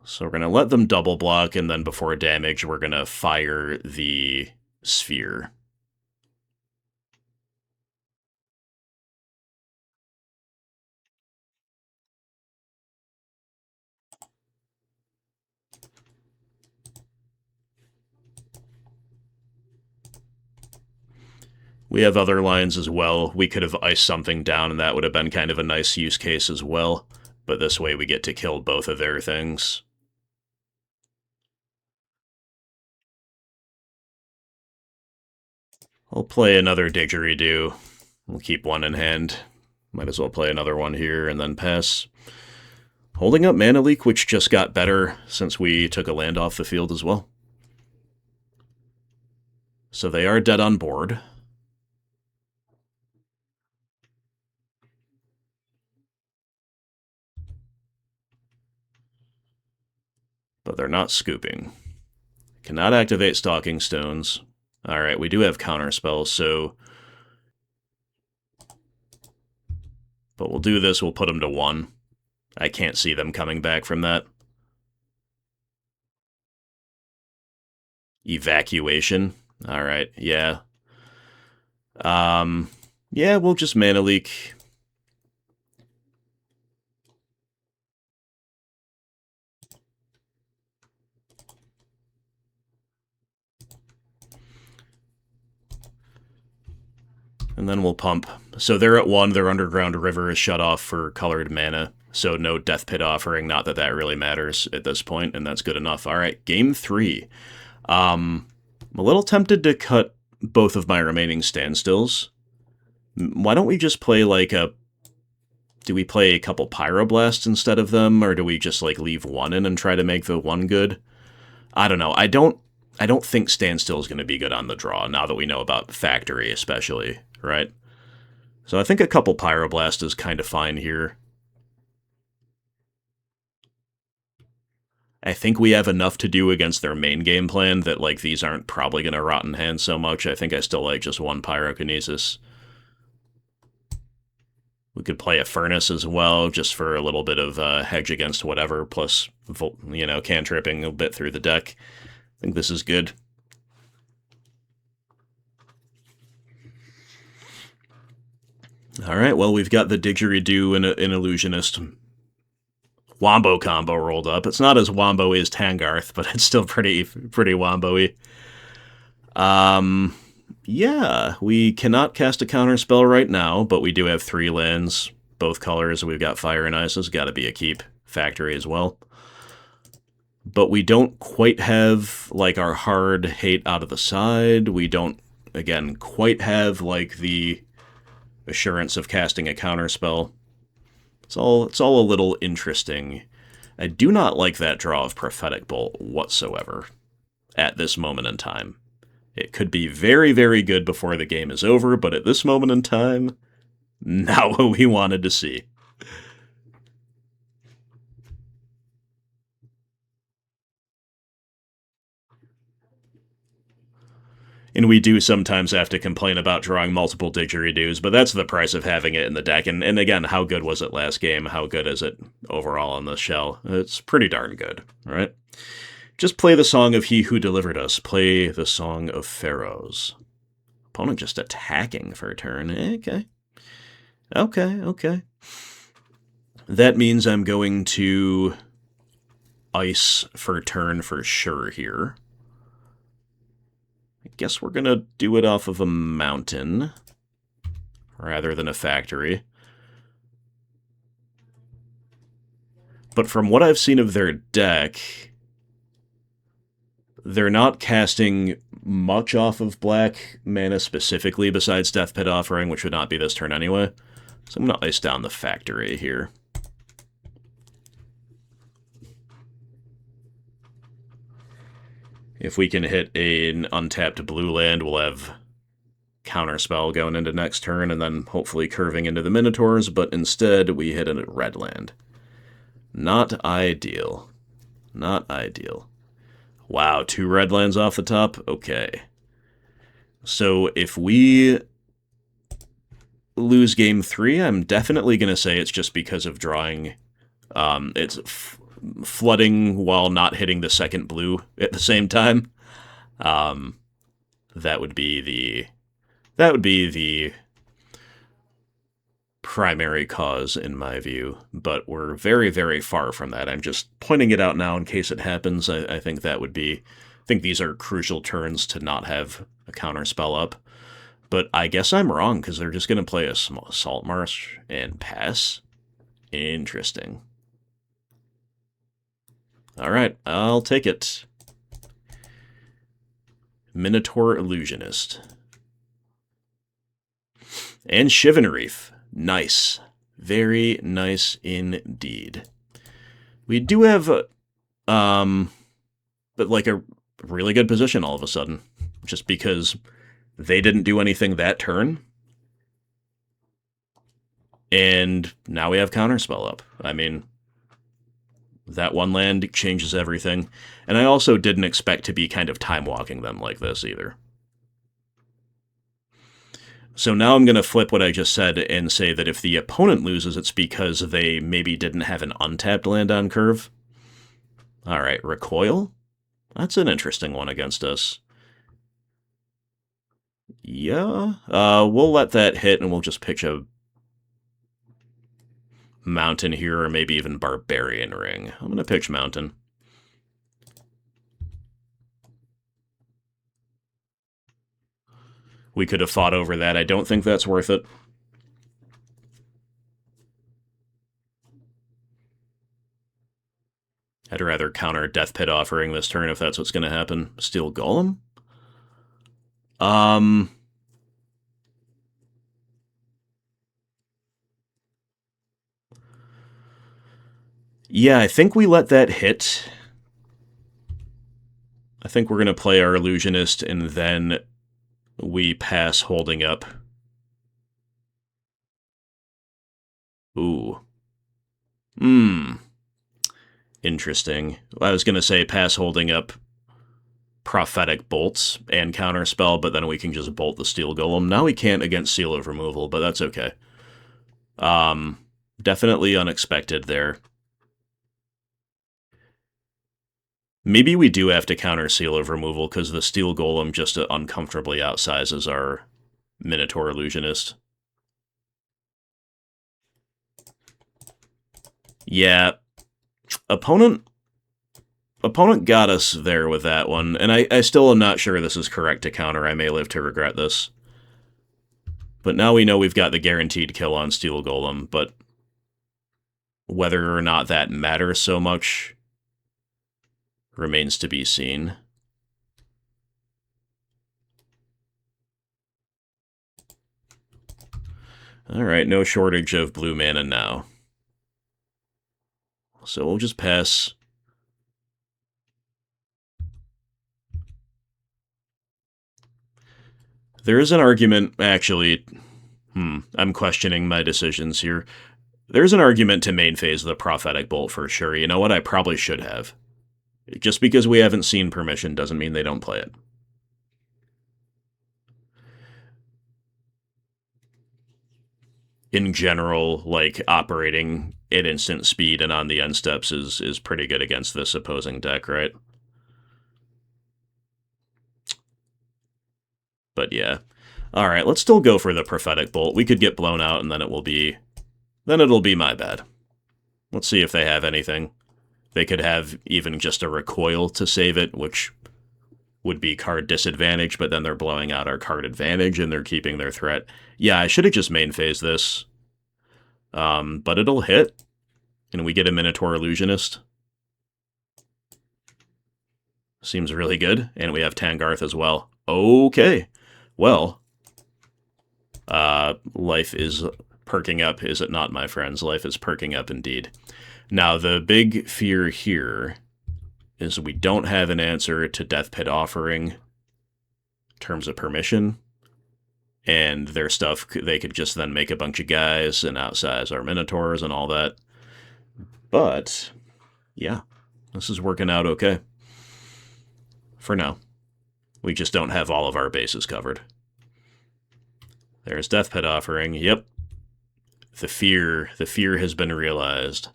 So we're going to let them double block, and then before damage, we're going to fire the sphere. We have other lines as well. We could have iced something down, and that would have been kind of a nice use case as well. But this way we get to kill both of their things. I'll play another Didgeridoo. We'll keep one in hand. Might as well play another one here and then pass. Holding up Mana Leak, which just got better since we took a land off the field as well. So they are dead on board. not scooping. Cannot activate Stalking Stones. Alright, we do have counterspells, so... But we'll do this, we'll put them to 1. I can't see them coming back from that. Evacuation. Alright, yeah. Yeah, we'll just Mana Leak. And then we'll pump. So they're at 1, their Underground River is shut off for colored mana. So no Death Pit Offering, not that that really matters at this point, and that's good enough. Alright, game 3. I'm a little tempted to cut both of my remaining Standstills. Why don't we just play like a... Do we play a couple Pyroblasts instead of them, or do we just like leave 1 in and try to make the 1 good? I don't know. I don't think Standstill is going to be good on the draw, now that we know about Factory especially, right? So I think a couple Pyroblast is kind of fine here. I think we have enough to do against their main game plan that, like, these aren't probably going to rot in hand so much. I think I still like just 1 Pyrokinesis. We could play a Furnace as well, just for a little bit of hedge against whatever, plus, you know, cantripping a bit through the deck. I think this is good. Alright, well, we've got the Didgeridoo and an Illusionist Wombo combo rolled up. It's not as wombo-y as Tangarth, but it's still pretty wombo-y. Yeah, we cannot cast a counterspell right now, but we do have 3 lands, both colors. We've got Fire and Ice. It's got to be a keep. Factory as well. But we don't quite have, like, our hard hate out of the side. We don't, again, quite have, like, the assurance of casting a counterspell. It's all a little interesting. I do not like that draw of Prophetic Bolt whatsoever at this moment in time. It could be very, very good before the game is over, but at this moment in time, not what we wanted to see. And we do sometimes have to complain about drawing multiple Didgeridoos, but that's the price of having it in the deck. And again, how good was it last game? How good is it overall on the shell? It's pretty darn good, right? Just play the Song of He Who Delivered Us. Play the Song of Pharaohs. Opponent just attacking for a turn. Okay. Okay. That means I'm going to ice for turn for sure here. I guess we're going to do it off of a mountain rather than a factory. But from what I've seen of their deck, they're not casting much off of black mana specifically besides Death Pit Offering, which would not be this turn anyway. So I'm going to ice down the factory here. If we can hit an untapped blue land, we'll have Counterspell going into next turn, and then hopefully curving into the Minotaurs, but instead we hit a red land. Not ideal. Not ideal. Wow, 2 red lands off the top? Okay. So if we lose game 3, I'm definitely going to say it's just because of drawing. It's flooding while not hitting the second blue at the same time. That would be the primary cause in my view, but we're very, very far from that. I'm just pointing it out now in case it happens. I think that would be... I think these are crucial turns to not have a counterspell up. But I guess I'm wrong, because they're just going to play a small Salt Marsh and pass. Interesting. Alright, I'll take it. Minotaur Illusionist. And Shivan Reef. Nice. Very nice indeed. We do have, but like a really good position all of a sudden. Just because they didn't do anything that turn. And now we have Counterspell up. I mean, That one land changes everything. And I also didn't expect to be kind of time-walking them like this either. So now I'm going to flip what I just said and say that if the opponent loses, it's because they maybe didn't have an untapped land on curve. Alright, Recoil? That's an interesting one against us. Yeah, we'll let that hit and we'll just pitch a Mountain here, or maybe even Barbarian Ring. I'm going to pitch Mountain. We could have fought over that. I don't think that's worth it. I'd rather counter Death Pit Offering this turn if that's what's going to happen. Steel Golem? Yeah, I think we let that hit. I think we're going to play our Illusionist, and then we pass holding up. Ooh. Interesting. I was going to say pass holding up Prophetic Bolts and Counterspell, but then we can just bolt the Steel Golem. Now we can't against Seal of Removal, but that's okay. Definitely unexpected there. Maybe we do have to counter Seal of Removal, because the Steel Golem just uncomfortably outsizes our Minotaur Illusionist. Yeah. Opponent got us there with that one, and I still am not sure this is correct to counter. I may live to regret this. But now we know we've got the guaranteed kill on Steel Golem, but whether or not that matters so much remains to be seen. Alright, no shortage of blue mana now. So we'll just pass. There is an argument, actually, I'm questioning my decisions here. There's an argument to main phase the Prophetic Bolt for sure. You know what? I probably should have. Just because we haven't seen Permission doesn't mean they don't play it. In general, like, operating at instant speed and on the end steps is pretty good against this opposing deck, right? But yeah. Alright, let's still go for the Prophetic Bolt. We could get blown out and then it'll be my bad. Let's see if they have anything. They could have even just a Recoil to save it, which would be card disadvantage, but then they're blowing out our card advantage and they're keeping their threat. Yeah, I should have just main phased this. But it'll hit, and we get a Minotaur Illusionist. Seems really good, and we have Tangarth as well. Okay, well, life is perking up, is it not, my friends? Life is perking up indeed. Now, the big fear here is we don't have an answer to Death Pit Offering in terms of Permission, and their stuff, they could just then make a bunch of guys and outsize our Minotaurs and all that. But, yeah, this is working out okay. For now. We just don't have all of our bases covered. There's Death Pit Offering. Yep. The fear has been realized.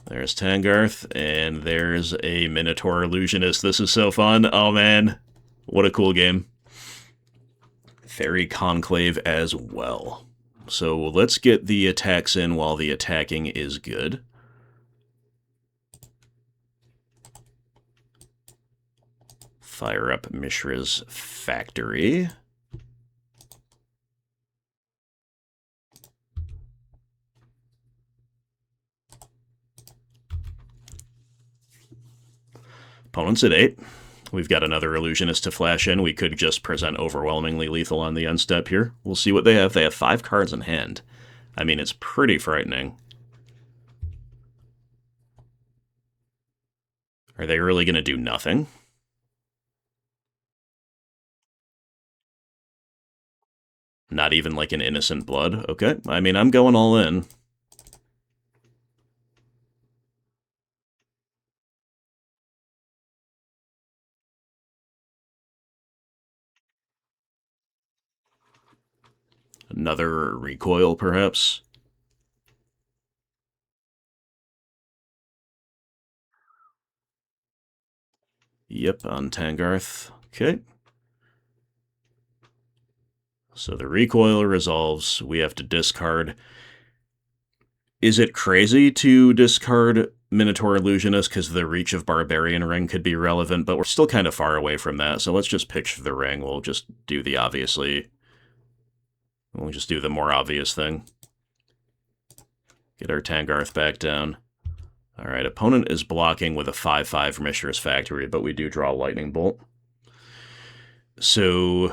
There's Tangarth, and there's a Minotaur Illusionist. This is so fun. Oh, man. What a cool game. Fairy Conclave as well. So let's get the attacks in while the attacking is good. Fire up Mishra's Factory. Opponent's at 8. We've got another Illusionist to flash in. We could just present overwhelmingly lethal on the end step here. We'll see what they have. They have 5 cards in hand. I mean, it's pretty frightening. Are they really going to do nothing? Not even like an innocent blood? Okay, I mean, I'm going all in. Another recoil, perhaps? Yep, on Tangarth. Okay. So the recoil resolves. We have to discard. Is it crazy to discard Minotaur Illusionist because the reach of Barbarian Ring could be relevant, but we're still kind of far away from that, so let's just pitch the ring. We'll just do the We'll just do the more obvious thing. Get our Tangarth back down. Alright, opponent is blocking with a 5/5 from Mishra's Factory, but we do draw Lightning Bolt. So,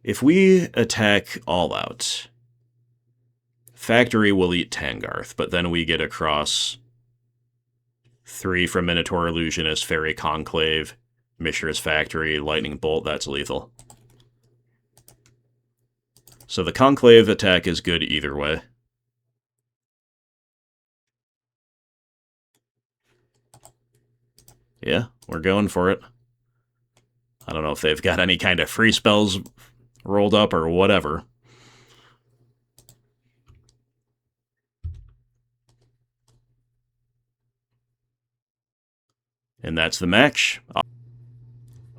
if we attack all out, Factory will eat Tangarth, but then we get across 3 from Minotaur Illusionist, Fairy Conclave, Mishra's Factory, Lightning Bolt. That's lethal. So the Conclave attack is good either way. Yeah, we're going for it. I don't know if they've got any kind of free spells rolled up or whatever. And that's the match.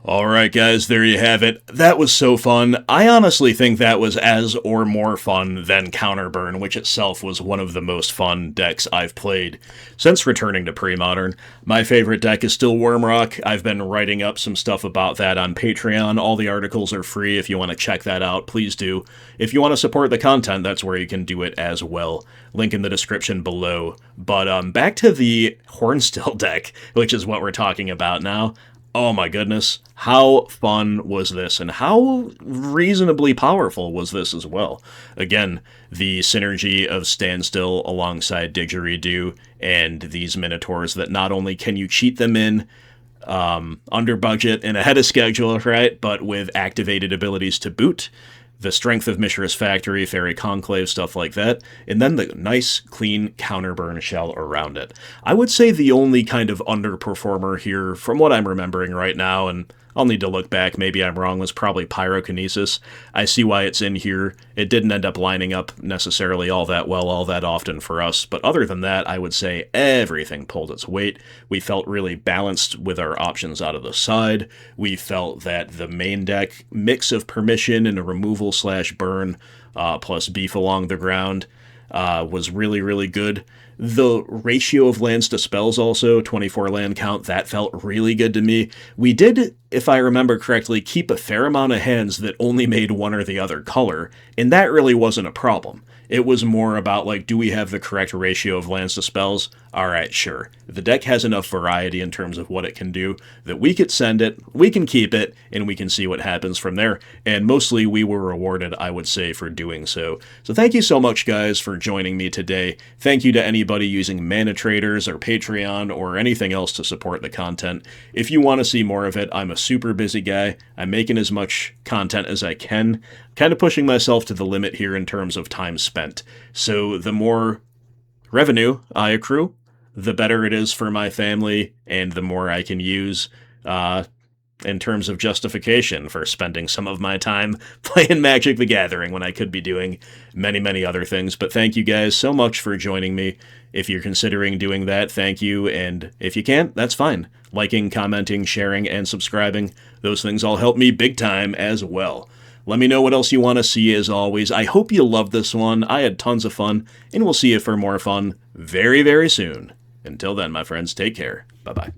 Alright guys, there you have it. That was so fun. I honestly think that was as or more fun than Counterburn, which itself was one of the most fun decks I've played since returning to Premodern. My favorite deck is still Wormrock. I've been writing up some stuff about that on Patreon. All the articles are free if you want to check that out, please do. If you want to support the content, that's where you can do it as well. Link in the description below. But back to the Hornstill deck, which is what we're talking about now. Oh my goodness, how fun was this, and how reasonably powerful was this as well. Again, the synergy of Standstill alongside Didgeridoo and these Minotaurs that not only can you cheat them in under budget and ahead of schedule, right, but with activated abilities to boot, the strength of Mishra's Factory, Fairy Conclave, stuff like that, and then the nice, clean Counterburn shell around it. I would say the only kind of underperformer here, from what I'm remembering right now, and I'll need to look back, maybe I'm wrong, was probably Pyrokinesis. I see why it's in here. It didn't end up lining up necessarily all that well, all that often for us, but other than that, I would say everything pulled its weight. We felt really balanced with our options out of the side. We felt that the main deck mix of permission and a removal/burn plus beef along the ground was really, really good. The ratio of lands to spells also, 24 land count, that felt really good to me. We did, if I remember correctly, keep a fair amount of hands that only made one or the other color, and that really wasn't a problem. It was more about, like, do we have the correct ratio of lands to spells? Alright, sure. The deck has enough variety in terms of what it can do that we could send it, we can keep it, and we can see what happens from there. And mostly we were rewarded, I would say, for doing so. So thank you so much, guys, for joining me today. Thank you to anybody using Mana Traders or Patreon or anything else to support the content. If you want to see more of it, I'm a super busy guy. I'm making as much content as I can. Kind of pushing myself to the limit here in terms of time spent. So the more revenue I accrue, the better it is for my family, and the more I can use in terms of justification for spending some of my time playing Magic the Gathering when I could be doing many, many other things. But thank you guys so much for joining me. If you're considering doing that, thank you, and if you can't, that's fine. Liking, commenting, sharing, and subscribing, those things all help me big time as well. Let me know what else you want to see, as always. I hope you loved this one. I had tons of fun, and we'll see you for more fun very, very soon. Until then, my friends, take care. Bye-bye.